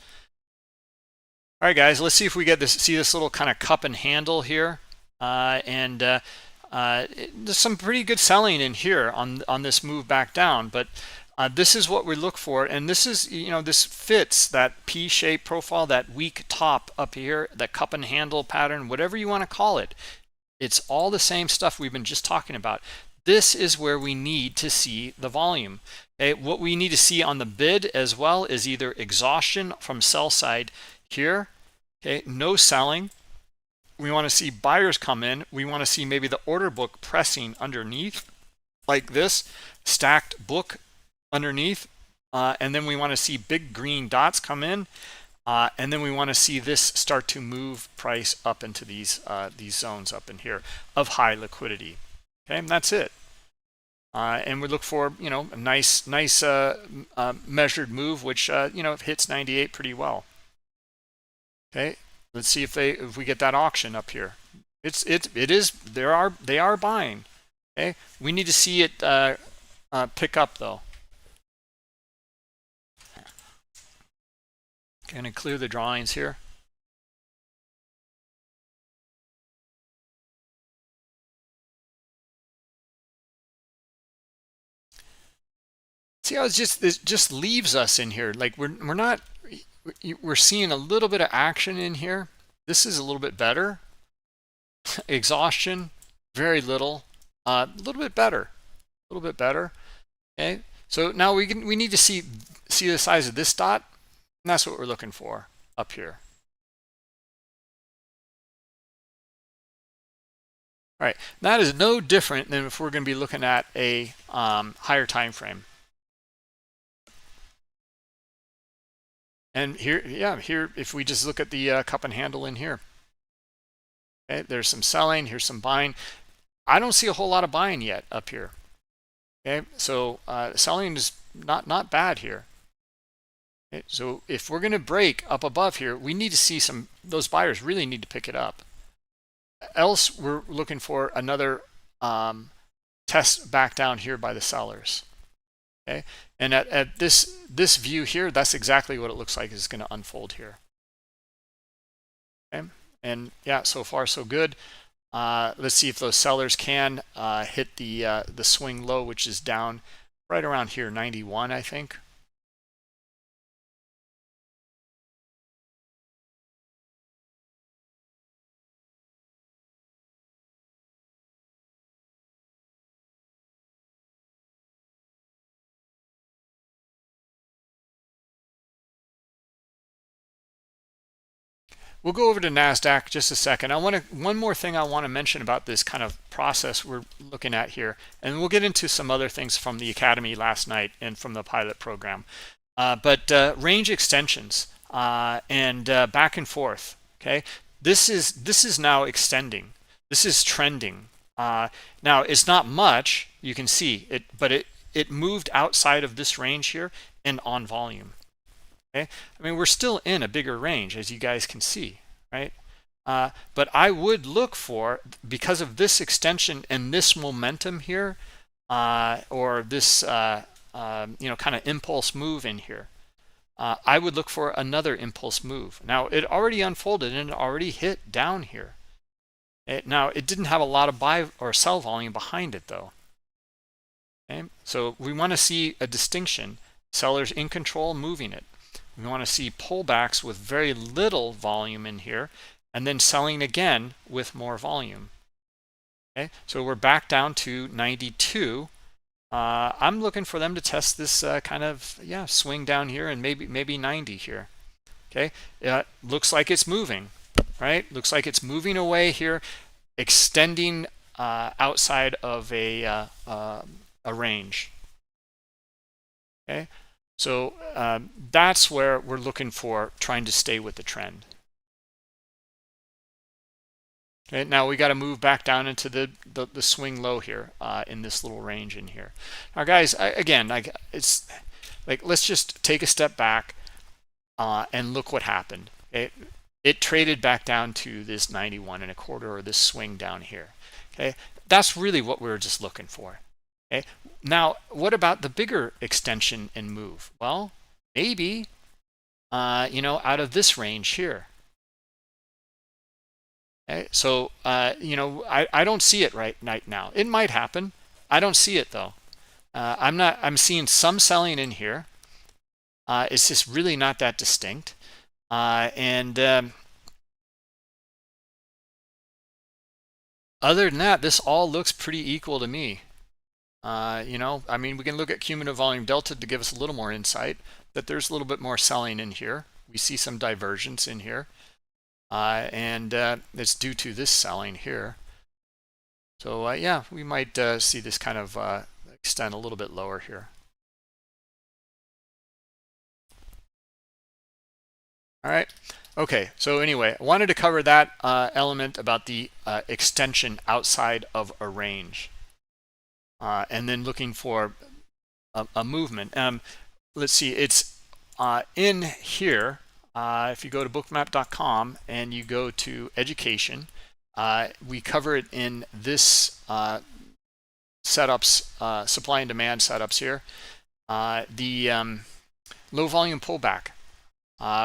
A: All right, guys, let's see if we get see this little kind of cup and handle here, and there's some pretty good selling in here on this move back down, but this is what we look for, and this is this fits that P-shaped profile, that weak top up here, that cup and handle pattern, whatever you want to call it. It's all the same stuff we've been just talking about. this is where we need to see the volume. Okay, what we need to see on the bid as well is either exhaustion from sell side here, okay, no selling. We want to see buyers come in. We want to see maybe the order book pressing underneath like this, stacked book underneath, and then we want to see big green dots come in, and then we want to see this start to move price up into these zones up in here of high liquidity. Okay, and that's it. And we look for, you know, a nice measured move, which you know, hits 98 pretty well. Okay, let's see if we get that auction up here. They are buying. Okay, we need to see it pick up though. Gonna clear the drawings here. See how it just leaves us in here. Like we're seeing a little bit of action in here. This is a little bit better. Exhaustion, very little. A little bit better. A little bit better. Okay. So now we need to see the size of this dot, and that's what we're looking for up here. All right. That is no different than if we're going to be looking at a higher time frame. And here, yeah, here, if we just look at the cup and handle in here, okay, there's some selling, here's some buying. I don't see a whole lot of buying yet up here. Okay, so selling is not bad here. Okay, so if we're going to break up above here, we need to see those buyers really need to pick it up. Else, we're looking for another test back down here by the sellers. Okay, and at this view here, that's exactly what it looks like is going to unfold here. Okay, and yeah, so far so good. Let's see if those sellers can hit the swing low, which is down right around here, 91, I think. We'll go over to NASDAQ just a second. One more thing I want to mention about this kind of process we're looking at here, and we'll get into some other things from the Academy last night and from the pilot program. But range extensions and back and forth. Okay, this is now extending. This is trending. Now it's not much, you can see it, but it moved outside of this range here and on volume. Okay, I mean, we're still in a bigger range, as you guys can see, right? But I would look for, because of this extension and this momentum here, or this you know, kind of impulse move in here, I would look for another impulse move. Now it already unfolded and it already hit down here. Now it didn't have a lot of buy or sell volume behind it though. Okay, so we want to see a distinction. Sellers in control moving it. We want to see pullbacks with very little volume in here, and then selling again with more volume. Okay, so we're back down to 92. I'm looking for them to test this kind of, yeah, swing down here and maybe 90 here. Okay, looks like it's moving, right? Looks like it's moving away here, extending outside of a range. Okay. So that's where we're looking for, trying to stay with the trend. Okay, now we got to move back down into the swing low here in this little range in here. Now, guys, again, it's like, let's just take a step back and look what happened. It traded back down to this 91.25 or this swing down here. Okay, that's really what we were just looking for. Okay. Now, what about the bigger extension and move? Well, maybe, you know, out of this range here. Okay. So, you know, I don't see it right now. It might happen. I don't see it though. I'm seeing some selling in here. It's just really not that distinct. And other than that, this all looks pretty equal to me. You know, I mean, we can look at cumulative volume delta to give us a little more insight that there's a little bit more selling in here. We see some divergence in here, and it's due to this selling here. So yeah, we might see this kind of extend a little bit lower here. All right. Okay. So anyway, I wanted to cover that element about the extension outside of a range, and then looking for a movement. Let's see. It's in here. If you go to bookmap.com and you go to education, we cover it in this setups, supply and demand setups here. The low volume pullback.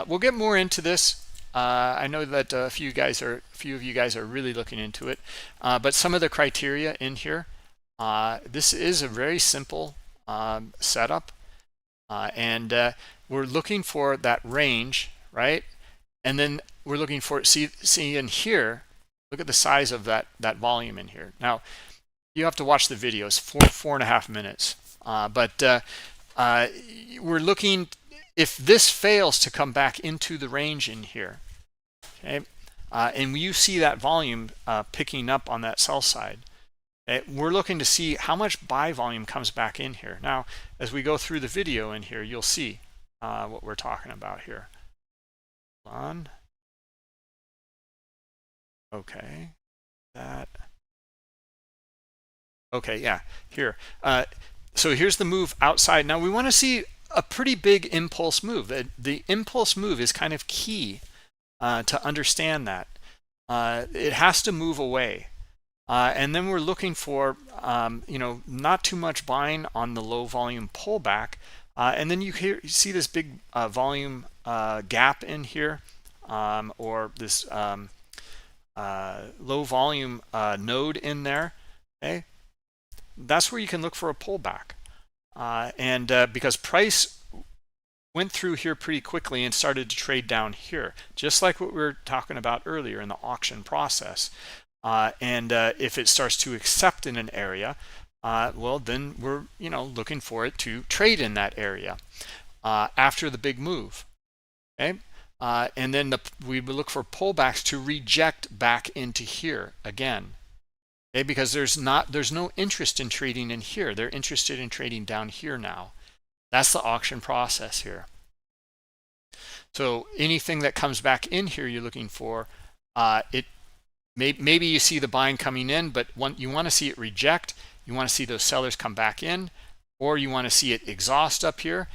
A: We'll get more into this. I know that a few of you guys are really looking into it. But some of the criteria in here. This is a very simple setup, and we're looking for that range, right? And then we're looking for see in here. Look at the size of that volume in here. Now you have to watch the videos, 4.5 minutes. But we're looking if this fails to come back into the range in here, okay, and you see that volume picking up on that sell side, okay, we're looking to see how much buy volume comes back in here. Now, as we go through the video in here, you'll see what we're talking about here. Hold on. Okay, that. Okay, yeah, here. So here's the move outside. Now we want to see a pretty big impulse move. The impulse move is kind of key to understand that. It has to move away. And then we're looking for, you know, not too much buying on the low volume pullback. And then you see this big volume gap in here, or this low volume node in there. Okay, that's where you can look for a pullback. And because price went through here pretty quickly and started to trade down here, just like what we were talking about earlier in the auction process. And if it starts to accept in an area, well, then we're, you know, looking for it to trade in that area after the big move. Okay, and then we would look for pullbacks to reject back into here again. Okay, because there's no interest in trading in here. They're interested in trading down here now. That's the auction process here. So anything that comes back in here, you're looking for maybe you see the buying coming in, but you want to see it reject. You want to see those sellers come back in, or you want to see it exhaust up here,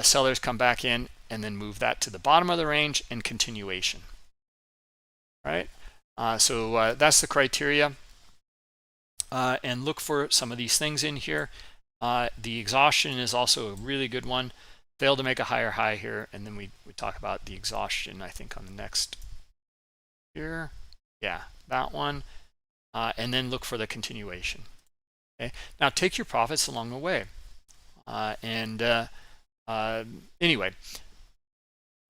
A: sellers come back in, and then move that to the bottom of the range and continuation. All right. So that's the criteria. And look for some of these things in here. The exhaustion is also a really good one. Failed to make a higher high here, and then we talk about the exhaustion, I think, on the next here. Yeah, that one. And then look for the continuation. Okay. Now take your profits along the way. Anyway,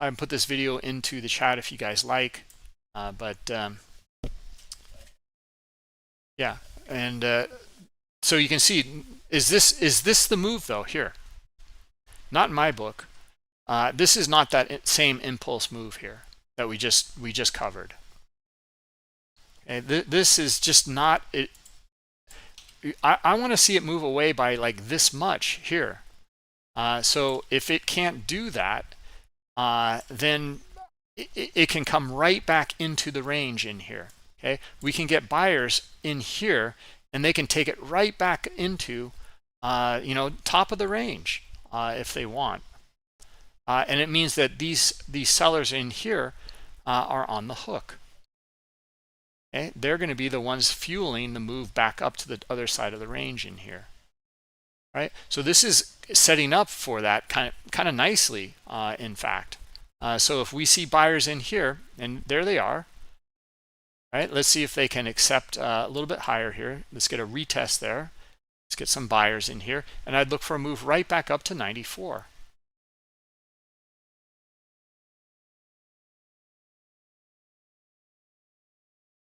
A: I put this video into the chat if you guys like. Yeah, and so you can see, is this the move though here? Not in my book. This is not that same impulse move here that we just covered. Okay, this is just not it. I want to see it move away by like this much here. So if it can't do that, then it can come right back into the range in here. Okay, we can get buyers in here, and they can take it right back into, you know, top of the range if they want. And it means that these sellers in here are on the hook. Okay, they're going to be the ones fueling the move back up to the other side of the range in here. Right. So this is setting up for that kind of nicely, in fact. So if we see buyers in here, and there they are. Right, let's see if they can accept a little bit higher here. Let's get a retest there. Let's get some buyers in here, and I'd look for a move right back up to 94.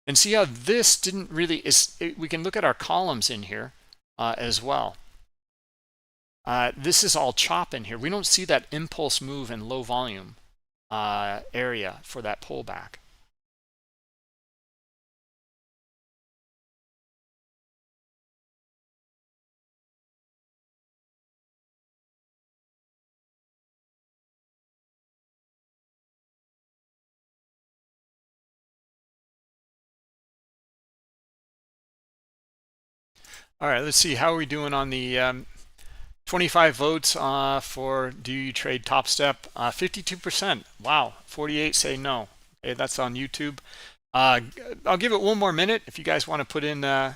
A: And see how this didn't really we can look at our columns in here. as well. This is all chop in here. We don't see that impulse move in low volume area for that pullback. All right, let's see how are we doing on the 25 votes for do you trade Top Step? 52%. Wow. 48 say no. Okay, that's on YouTube. I'll give it one more minute if you guys want to put it in the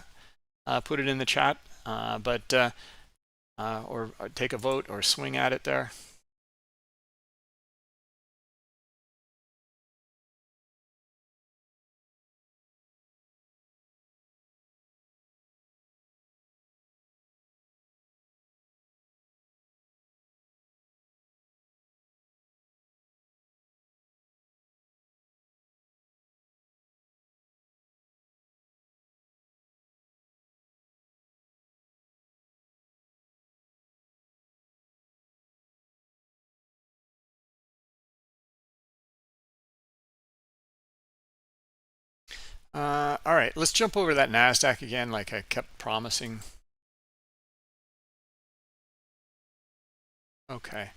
A: chat, or take a vote or swing at it there. All right, let's jump over that NASDAQ again like I kept promising. Okay.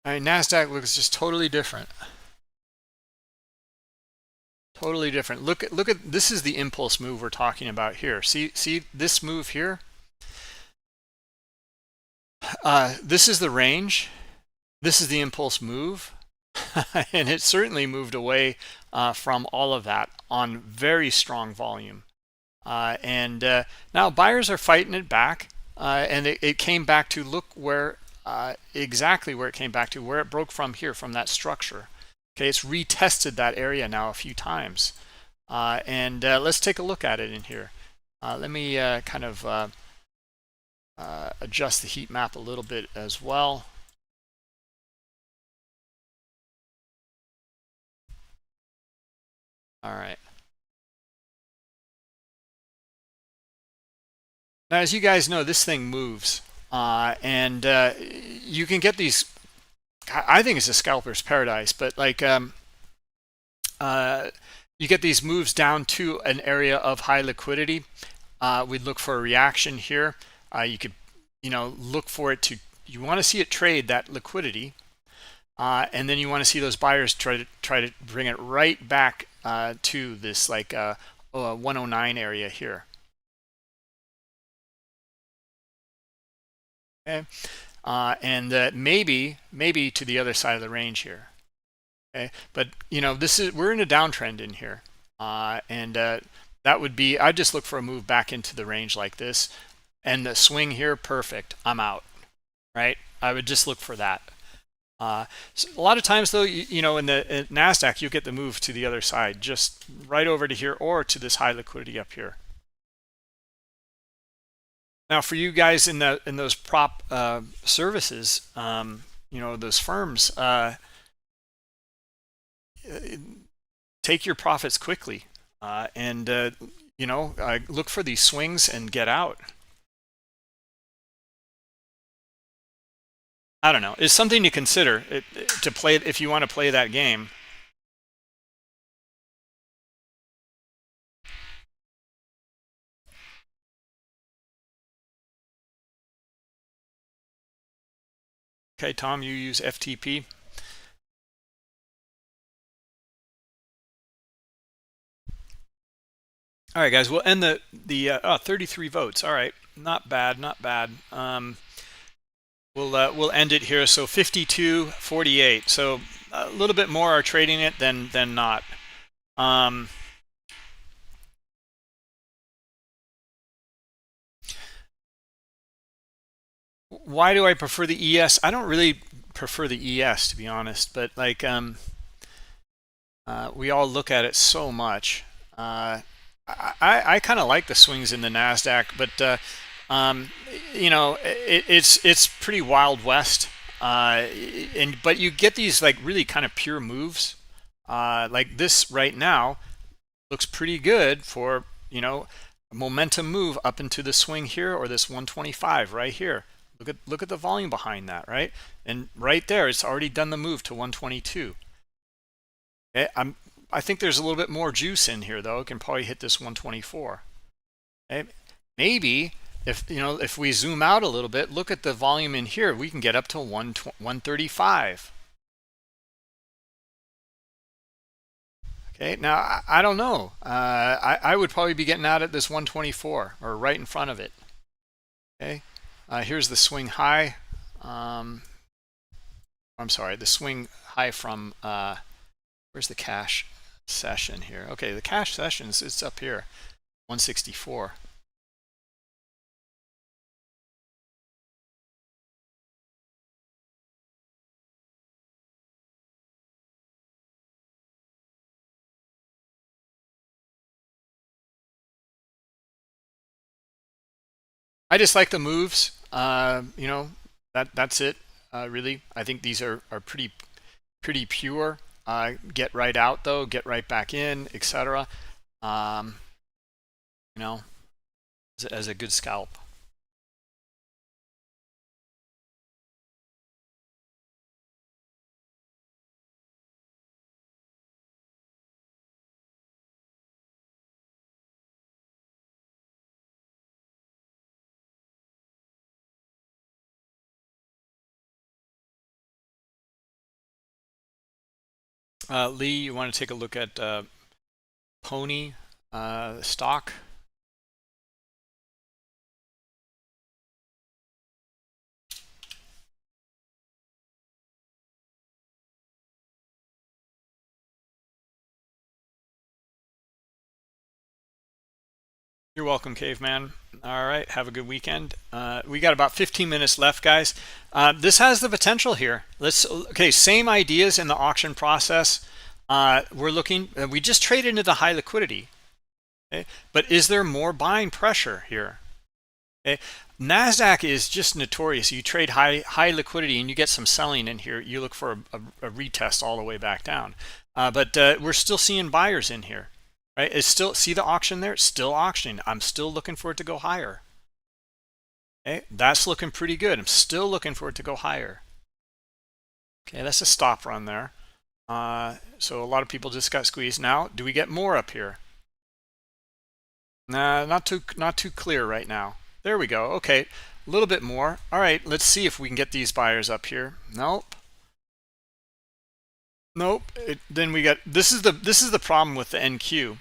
A: All right, NASDAQ looks just totally different. Totally different. Look at this is the impulse move we're talking about here. See this move here? This is the range. This is the impulse move. And it certainly moved away from all of that on very strong volume. Now buyers are fighting it back, and it came back to look where exactly where it came back to, where it broke from here, from that structure. Okay, it's retested that area now a few times, let's take a look at it in here. Let me kind of adjust the heat map a little bit as well. All right. Now, as you guys know, this thing moves, you can get these. I think it's a scalper's paradise, but like you get these moves down to an area of high liquidity. We'd look for a reaction here. You could, look for it to. You want to see it trade that liquidity, and then you want to see those buyers try to bring it right back to this like 109 area here. Okay, maybe to the other side of the range here. Okay, but we're in a downtrend in here, that would be, I'd just look for a move back into the range like this, and the swing here, perfect. I'm out, right? I would just look for that. So a lot of times though, in the NASDAQ, you get the move to the other side, just right over to here or to this high liquidity up here. Now, for you guys in those prop services, those firms, take your profits quickly, look for these swings and get out. I don't know. It's something to consider to play if you want to play that game. Okay, Tom, you use FTP. All right, guys, we'll end the 33 votes. All right, not bad, not bad. We'll end it here. So 52-48. So a little bit more are trading it than not. Why do I prefer the ES? I don't really prefer the ES, to be honest, but like we all look at it so much. I kind of like the swings in the NASDAQ, but it's pretty Wild West, but you get these like really kind of pure moves, like this right now. looks pretty good for, you know, a momentum move up into the swing here, or this 125 right here. Look at the volume behind that, right? And right there, it's already done the move to 122. Okay, I think there's a little bit more juice in here though. It can probably hit this 124. Okay, maybe if we zoom out a little bit, look at the volume in here, we can get up to 135. Okay, now I don't know. I would probably be getting out at this 124 or right in front of it. Okay, here's the swing high. I'm sorry, the swing high from where's the cash session here? Okay, the cash sessions, it's up here, 164. I just like the moves. That's it. Really, I think these are pretty pure. Get right out though, get right back in, etc. Um, you know, as a good scalp. Lee, you want to take a look at Pony stock? You're welcome, Caveman. All right, have a good weekend. We got about 15 minutes left, guys. This has the potential here. Okay, same ideas in the auction process. We're looking, we just traded into the high liquidity. Okay, but is there more buying pressure here? Okay, NASDAQ is just notorious. You trade high liquidity and you get some selling in here. You look for a retest all the way back down. But we're still seeing buyers in here. Right, it's still, see the auction there? It's still auctioning. I'm still looking for it to go higher. Okay, that's looking pretty good. I'm still looking for it to go higher. Okay, that's a stop run there. So a lot of people just got squeezed. Now, do we get more up here? Nah, not too clear right now. There we go. Okay, a little bit more. All right, let's see if we can get these buyers up here. Nope. Nope. Then we got, this is the problem with the NQ.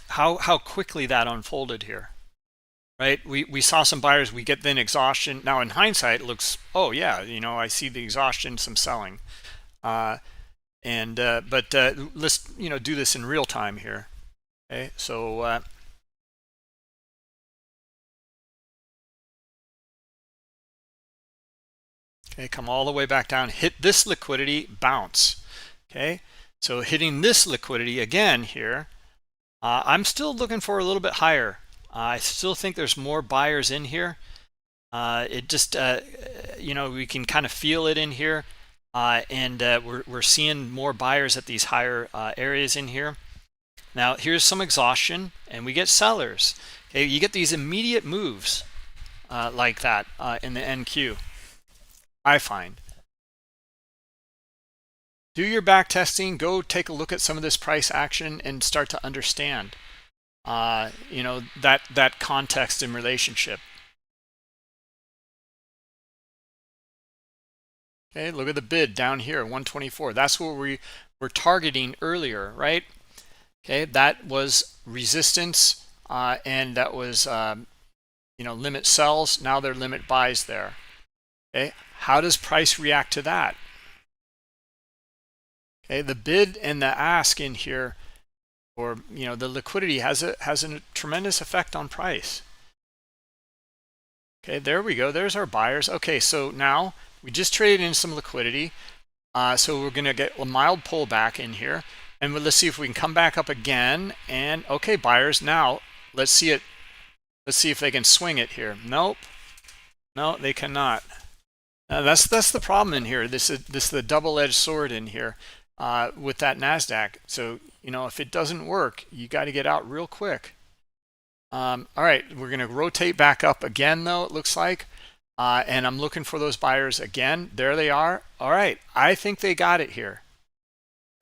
A: How quickly that unfolded here, right? We saw some buyers, we get then exhaustion. Now in hindsight it looks, oh yeah, I see the exhaustion, some selling, but let's do this in real time here. Okay, so okay, come all the way back down, hit this liquidity, bounce. Okay, so hitting this liquidity again here, I'm still looking for a little bit higher. I still think there's more buyers in here. It just, we can kind of feel it in here. And we're seeing more buyers at these higher areas in here. Now, here's some exhaustion, and we get sellers. Okay, you get these immediate moves like that in the NQ, I find. Do your back testing. Go take a look at some of this price action and start to understand, that context and relationship. Okay, look at the bid down here, 124. That's what we were targeting earlier, right? Okay, that was resistance, and that was limit sells. Now they're limit buys there. Okay, how does price react to that? Okay, the bid and the ask in here, or the liquidity has a tremendous effect on price. Okay, there we go. There's our buyers. Okay, so now we just traded in some liquidity, so we're going to get a mild pullback in here, and let's see if we can come back up again. And okay, buyers, now let's see it. Let's see if they can swing it here. Nope, no, they cannot. That's the problem in here. This is the double-edged sword in here. with that NASDAQ. So, if it doesn't work, you got to get out real quick. All right, we're going to rotate back up again, though, it looks like. And I'm looking for those buyers again. There they are. All right, I think they got it here.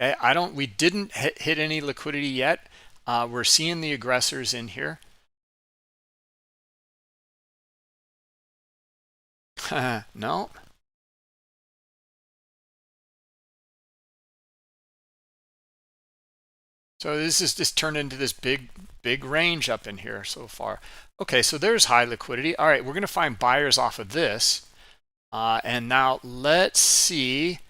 A: Okay, we didn't hit any liquidity yet. We're seeing the aggressors in here. No. So this is just turned into this big range up in here so far. Okay, so there's high liquidity. All right, we're going to find buyers off of this. And now let's see.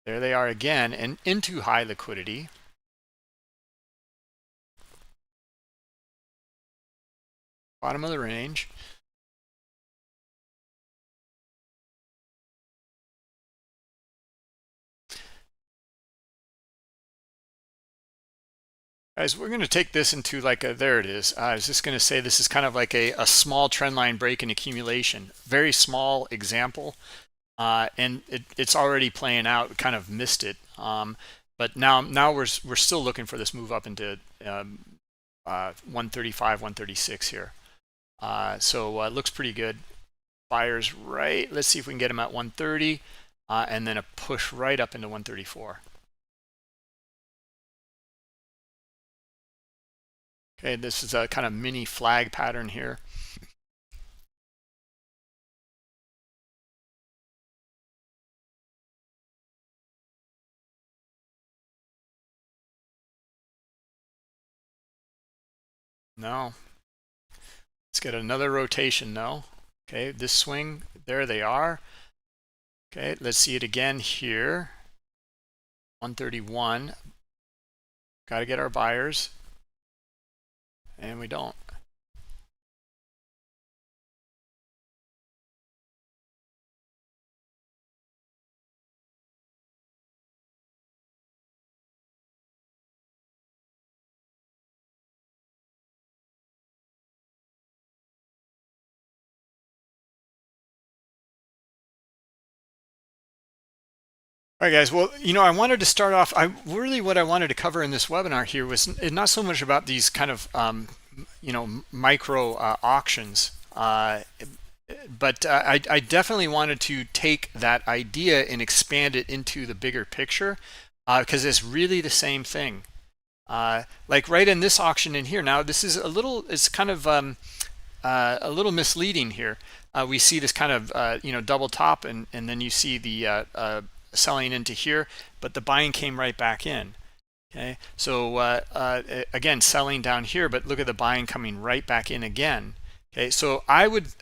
A: There they are again, and into high liquidity. Bottom of the range. Guys, we're going to take this into like there it is. I was just going to say this is kind of like a small trend line break in accumulation. Very small example. And it's already playing out. We kind of missed it. But now we're still looking for this move up into 135, 136 here. So it looks pretty good. Buyers right. Let's see if we can get them at 130, and then a push right up into 134. Okay, this is a kind of mini flag pattern here. No. Let's get another rotation, no. Okay, this swing, there they are. Okay, let's see it again here. 131. Got to get our buyers. And we don't. All right, guys. Well, I wanted to start off. What I wanted to cover in this webinar here was not so much about these kind of micro auctions, but I definitely wanted to take that idea and expand it into the bigger picture, because it's really the same thing. Like right in this auction in here. Now this is it's kind of a little misleading here. We see this kind of double top, and then you see the selling into here, but the buying came right back in. Okay, so again, selling down here, but look at the buying coming right back in again. Okay, so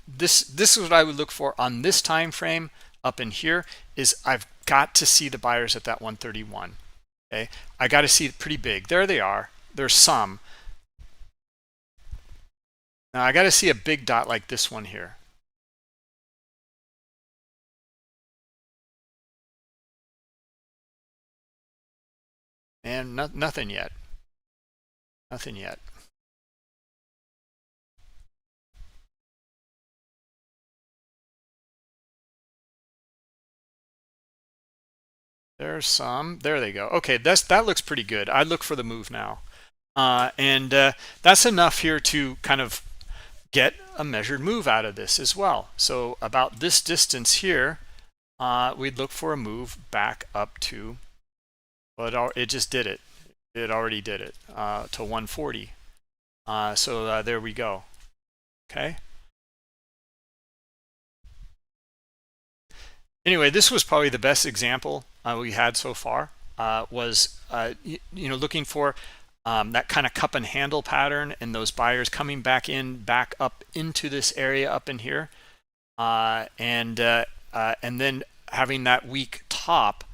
A: this is what I would look for on this time frame up in here. Is I've got to see the buyers at that 131. Okay, I got to see it pretty big. There they are. There's some. Now I got to see a big dot like this one here. And nothing yet. Nothing yet. There's some. There they go. Okay, that looks pretty good. I look for the move now. And that's enough here to kind of get a measured move out of this as well. So about this distance here, we'd look for a move back up to, well, it just did it. It already did it to 140. So there we go. Okay. Anyway, this was probably the best example we had so far. Was looking for that kind of cup and handle pattern, and those buyers coming back up into this area up in here, and then having that weak top,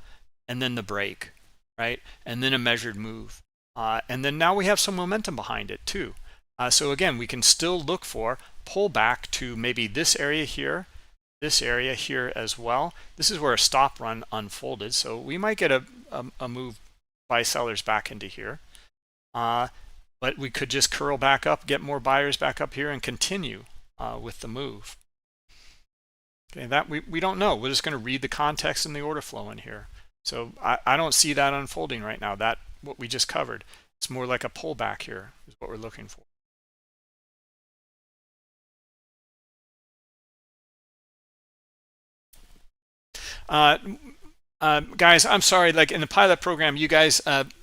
A: and then the break, right, and then a measured move, and then now we have some momentum behind it too. So again, we can still look for pull back to maybe this area here, this area here as well. This is where a stop run unfolded, so we might get a move by sellers back into here, but we could just curl back up, get more buyers back up here, and continue with the move. Okay, that we don't know. We're just going to read the context and the order flow in here. So I don't see that unfolding right now. That what we just covered. It's more like a pullback here is what we're looking for. Guys, I'm sorry, like in the pilot program, you guys,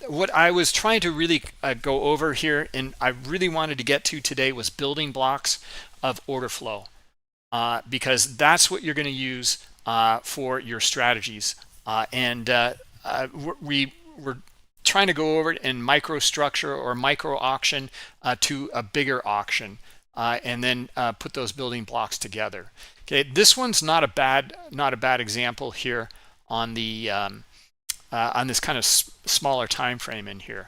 A: what I was trying to really go over here and I really wanted to get to today was building blocks of order flow, because that's what you're going to use for your strategies. We're trying to go over it in microstructure or micro auction to a bigger auction, and then put those building blocks together. Okay, this one's not a bad example here on the on this kind of smaller time frame in here.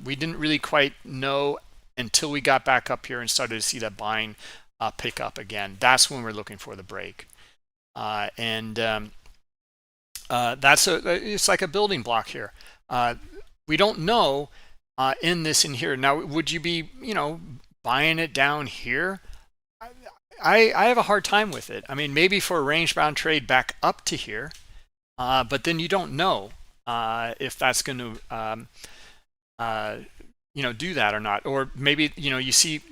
A: We didn't really quite know until we got back up here and started to see that buying pick up again. That's when we're looking for the break, it's like a building block here. We don't know in here now. Would you be buying it down here? I have a hard time with it. I mean, maybe for a range bound trade back up to here, but then you don't know if that's going to do that or not. Or maybe you see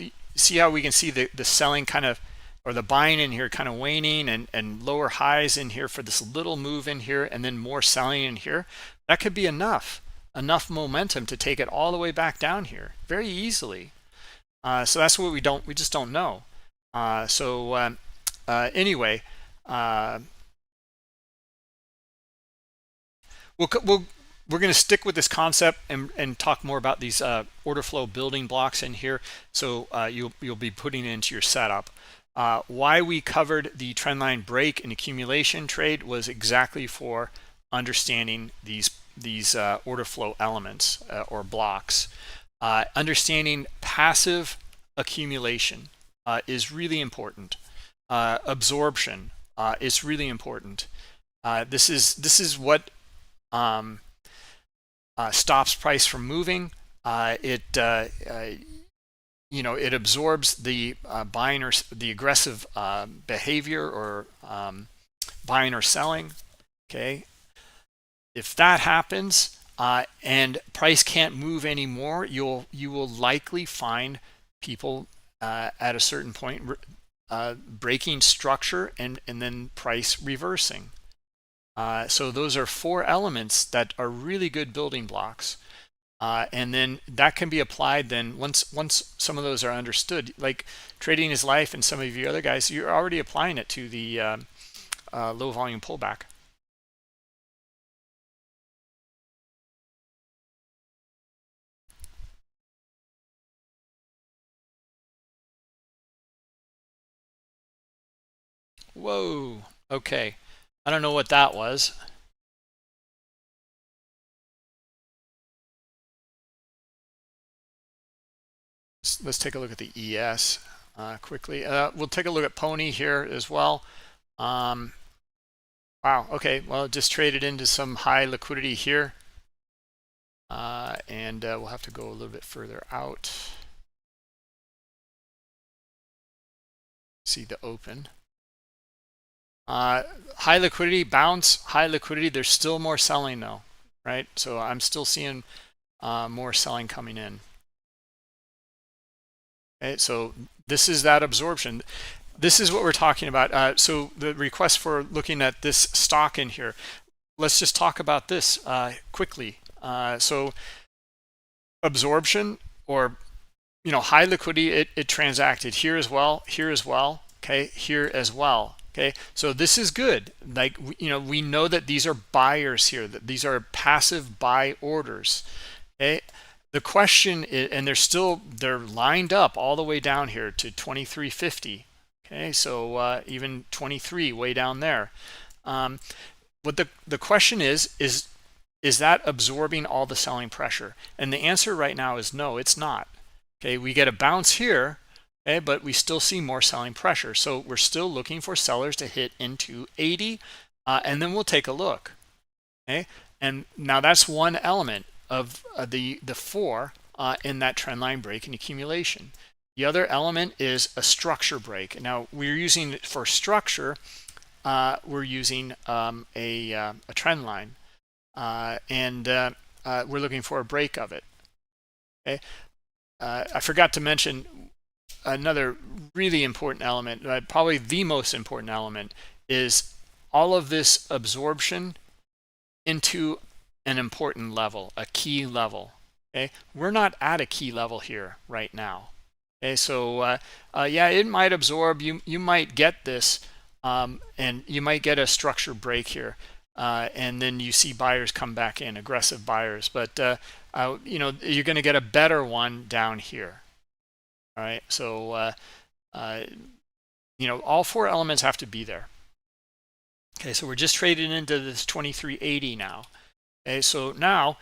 A: how we can see the selling kind of, or the buying in here kind of waning, and lower highs in here for this little move in here, and then more selling in here. That could be enough momentum to take it all the way back down here very easily. So that's what we just don't know. Anyway, we're going to stick with this concept and talk more about these order flow building blocks in here. So you'll be putting it into your setup. Why we covered the trendline break and accumulation trade was exactly for understanding these order flow elements or blocks. Understanding passive accumulation is really important. Absorption is really important. This is what stops price from moving. It absorbs the buying or the aggressive behavior, or buying or selling. Okay, if that happens and price can't move anymore, you will likely find people at a certain point breaking structure and then price reversing. So those are 4 elements that are really good building blocks. And then that can be applied then once some of those are understood, like Trading is Life and some of you other guys, you're already applying it to the low volume pullback. Whoa, okay. I don't know what that was. Let's take a look at the ES quickly. We'll take a look at Pony here as well. Wow, okay, well, it just traded into some high liquidity here. And we'll have to go a little bit further out. See the open. High liquidity, bounce, high liquidity. There's still more selling though, right? So I'm still seeing more selling coming in. Okay, so this is that absorption. This is what we're talking about. So the request for looking at this stock in here, let's just talk about this quickly. So absorption, or high liquidity, it transacted here as well, okay, here as well. Okay, so this is good. Like, we know that these are buyers here, that these are passive buy orders. Okay, the question is, and they're lined up all the way down here to 2350. Okay, so even 23 way down there. But the question is that absorbing all the selling pressure? And the answer right now is no, it's not. Okay, we get a bounce here. Okay, but we still see more selling pressure. So we're still looking for sellers to hit into 80, and then we'll take a look. Okay, and now that's one element of the 4 in that trend line break and accumulation. The other element is a structure break. Now we're using it for structure we're using a trend line, and we're looking for a break of it. Okay, I forgot to mention another really important element, probably the most important element, is all of this absorption into an important level, a key level. Okay, we're not at a key level here right now. Okay, so yeah, it might absorb. You might get this, and you might get a structure break here, and then you see buyers come back in, aggressive buyers. But you know, you're going to get a better one down here. All right, so you know, all four elements have to be there. Okay, so we're just trading into this 2380 now. Okay, so now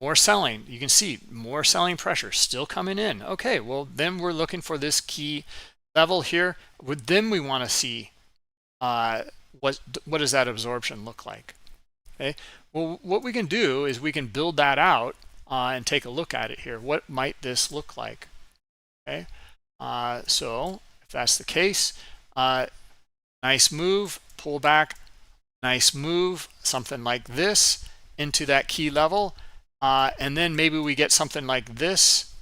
A: more selling. You can see more selling pressure still coming in. Okay, well then we're looking for this key level here. Then we want to see what does that absorption look like. Okay, well what we can do is we can build that out and take a look at it here. What might this look like? Okay, so if that's the case, nice move, pull back, nice move, something like this into that key level, and then maybe we get something like this,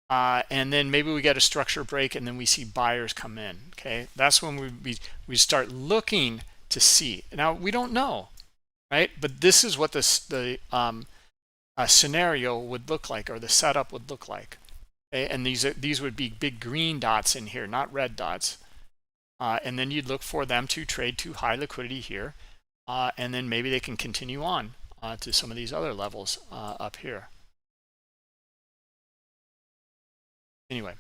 A: and then maybe we get a structure break, and then we see buyers come in. Okay, that's when we start looking to see. Now we don't know, right? But this is what the scenario would look like, or the setup would look like. Okay? And these would be big green dots in here, not red dots. And then you'd look for them to trade to high liquidity here, and then maybe they can continue on to some of these other levels up here. Anyway,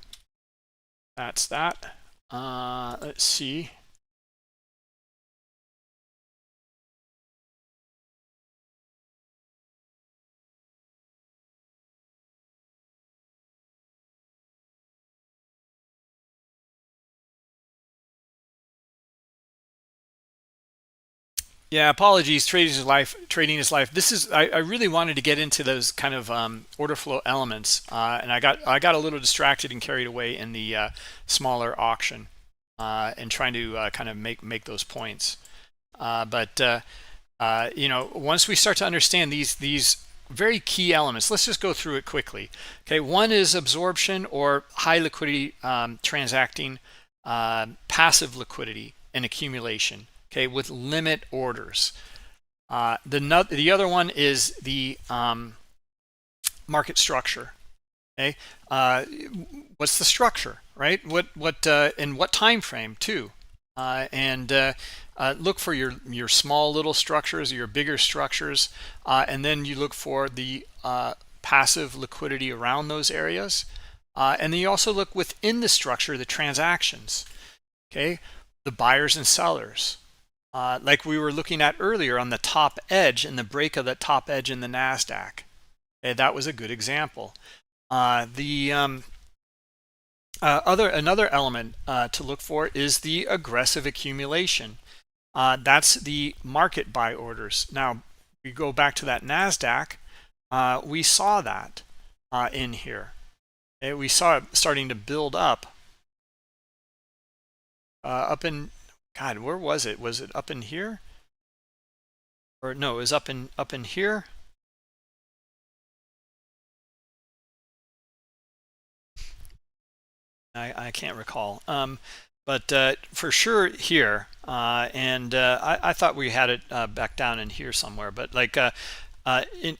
A: that's that. Let's see. Yeah, apologies. Trading is life. This is I really wanted to get into those kind of order flow elements, and I got a little distracted and carried away in the smaller auction, and trying to kind of make those points. But you know, once we start to understand these very key elements, let's just go through it quickly. Okay, one is absorption or high liquidity transacting, passive liquidity and accumulation. Okay, with limit orders. The other one is the market structure. Okay, what's the structure, right? What in what time frame too? And look for your small little structures, your bigger structures, and then you look for the passive liquidity around those areas, and then you also look within the structure, the transactions. Okay, the buyers and sellers. Like we were looking at earlier on the top edge and the break of that top edge in the NASDAQ. Okay, that was a good example. Another element to look for is the aggressive accumulation. That's the market buy orders. Now, we go back to that NASDAQ, we saw that in here. Okay, we saw it starting to build up in, God, where was it? Was it up in here? Or no, it was up in here. I can't recall. But for sure here, and I thought we had it back down in here somewhere. But like in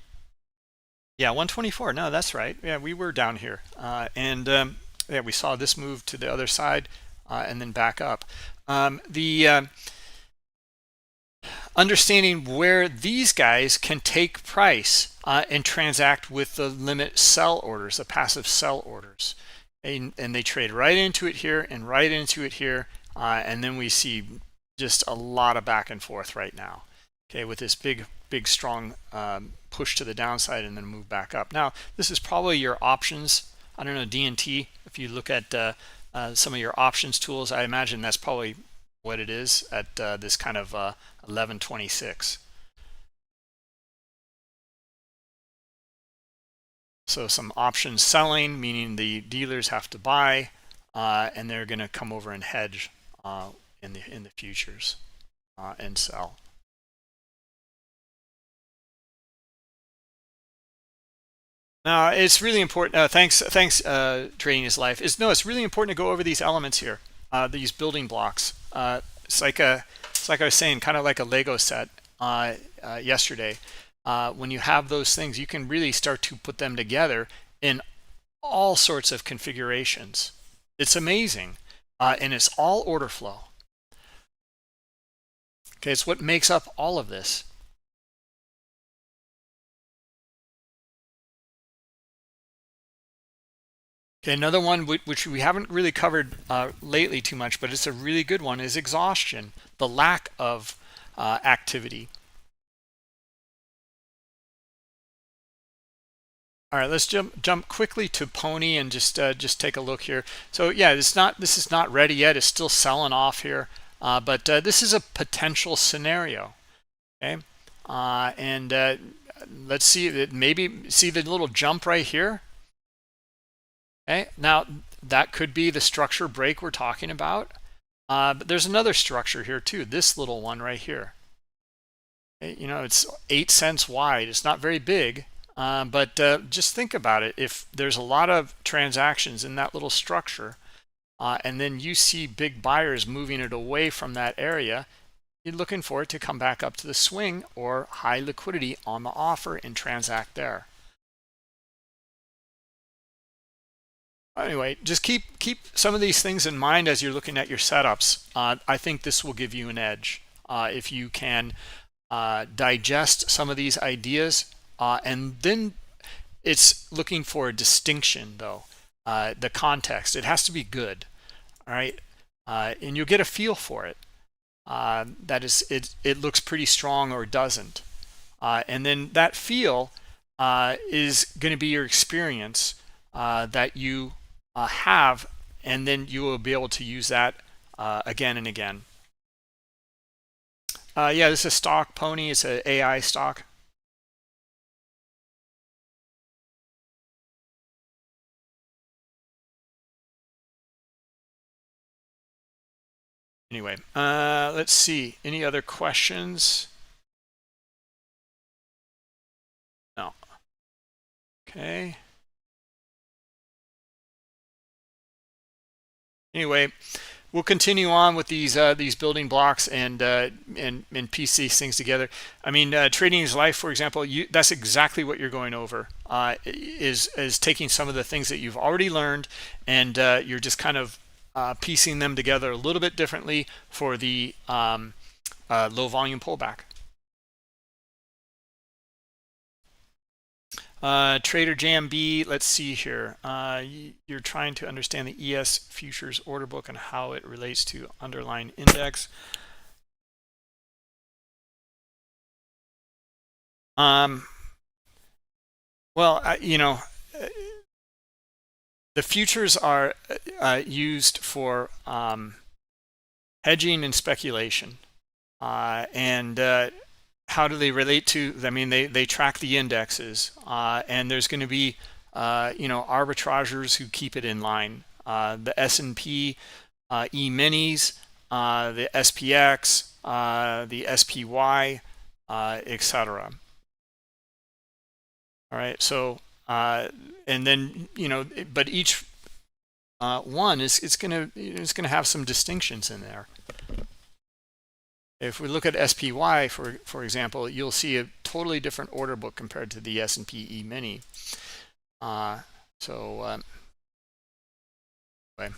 A: yeah, 124. No, that's right. Yeah, we were down here, and yeah, we saw this move to the other side, and then back up. The understanding where these guys can take price and transact with the limit sell orders, the passive sell orders, and they trade right into it here and right into it here, and then we see just a lot of back and forth right now. Okay, with this big strong push to the downside and then move back up. Now this is probably your options. I don't know, DNT, if you look at some of your options tools, I imagine that's probably what it is at this kind of 1126. So some options selling, meaning the dealers have to buy, and they're going to come over and hedge in the futures and sell. Now, it's really important. Thanks, Trading is Life. It's really important to go over these elements here, these building blocks. It's like I was saying, kind of like a Lego set yesterday. When you have those things, you can really start to put them together in all sorts of configurations. It's amazing, and it's all order flow. Okay, it's what makes up all of this. Okay, another one which we haven't really covered lately too much, but it's a really good one, is exhaustion, the lack of activity. All right, let's jump quickly to Pony and just take a look here. So yeah, this is not ready yet. It's still selling off here, but this is a potential scenario. Okay, and let's see that, maybe see the little jump right here. Okay, now that could be the structure break we're talking about, but there's another structure here too, this little one right here. Okay, you know, it's 8 cents wide. It's not very big, but just think about it. If there's a lot of transactions in that little structure, and then you see big buyers moving it away from that area, you're looking for it to come back up to the swing or high liquidity on the offer and transact there. Anyway, just keep some of these things in mind as you're looking at your setups. I think this will give you an edge if you can digest some of these ideas, and then it's looking for a distinction though. The context, it has to be good. All right, and you'll get a feel for it. That is, it looks pretty strong or doesn't, and then that feel is going to be your experience that you have, and then you will be able to use that again and again. Yeah, this is a stock, Pony. It's an AI stock. Anyway, let's see. Any other questions? No. Okay. Anyway, we'll continue on with these building blocks and piece these things together. I mean, Trading is Life, for example, that's exactly what you're going over. Is taking some of the things that you've already learned, and you're just kind of piecing them together a little bit differently for the low volume pullback. Trader JMB, let's see here. You're trying to understand the ES futures order book and how it relates to underlying index. Well, you know, the futures are used for hedging and speculation, and how do they relate to? I mean, they track the indexes, and there's going to be you know, arbitrageurs who keep it in line. The S&P E-minis, the SPX, the SPY, etc. All right, so and then, you know, but each one it's gonna have some distinctions in there. If we look at SPY, for example, you'll see a totally different order book compared to the S&P E-mini. Anyway. All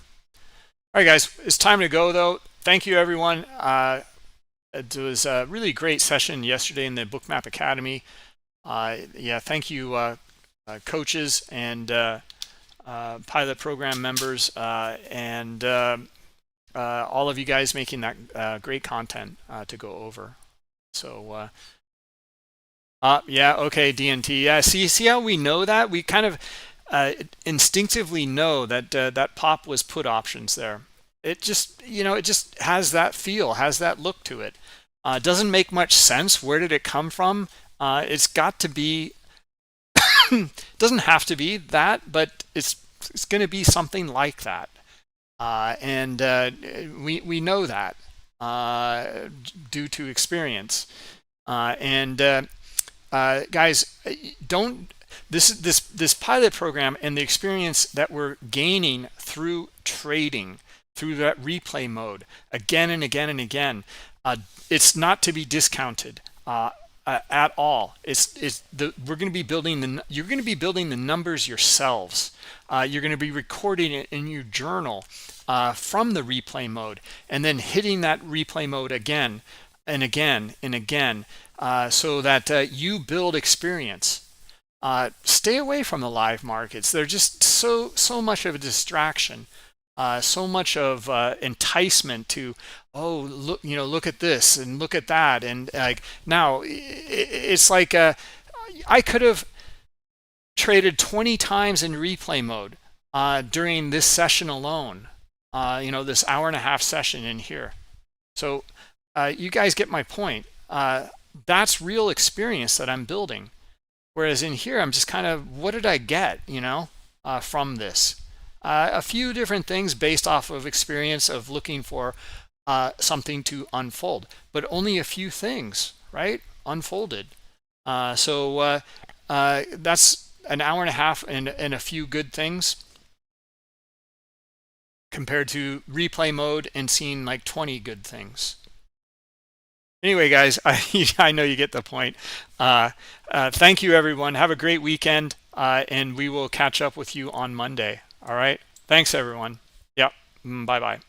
A: right, guys, it's time to go though. Thank you, everyone. It was a really great session yesterday in the Bookmap Academy. Yeah, thank you, coaches and pilot program members, and all of you guys making that great content to go over. So yeah, okay, DNT. Yeah, see how we know that? We kind of instinctively know that that pop was put options there. It just, you know, it just has that feel, has that look to it. Doesn't make much sense. Where did it come from? It's got to be doesn't have to be that, but it's going to be something like that, and we know that. due to experience. And guys, don't this pilot program and the experience that we're gaining through trading, through that replay mode again and again and again, it's not to be discounted at all. We're going to be building you're going to be building the numbers yourselves. You're going to be recording it in your journal from the replay mode, and then hitting that replay mode again and again and again, so that you build experience. Stay away from the live markets. They're just so much of a distraction, so much of enticement to, oh, look, look at this and look at that, and now it's like I could have traded 20 times in replay mode during this session alone. This hour and a half session in here. So you guys get my point. That's real experience that I'm building. Whereas in here, I'm just kind of, what did I get, from this? A few different things based off of experience of looking for something to unfold, but only a few things, right? Unfolded. So that's an hour and a half and a few good things compared to replay mode and seeing like 20 good things. Anyway, guys, I know you get the point. Thank you, everyone. Have a great weekend, and we will catch up with you on Monday. All right. Thanks, everyone. Yep. Bye-bye.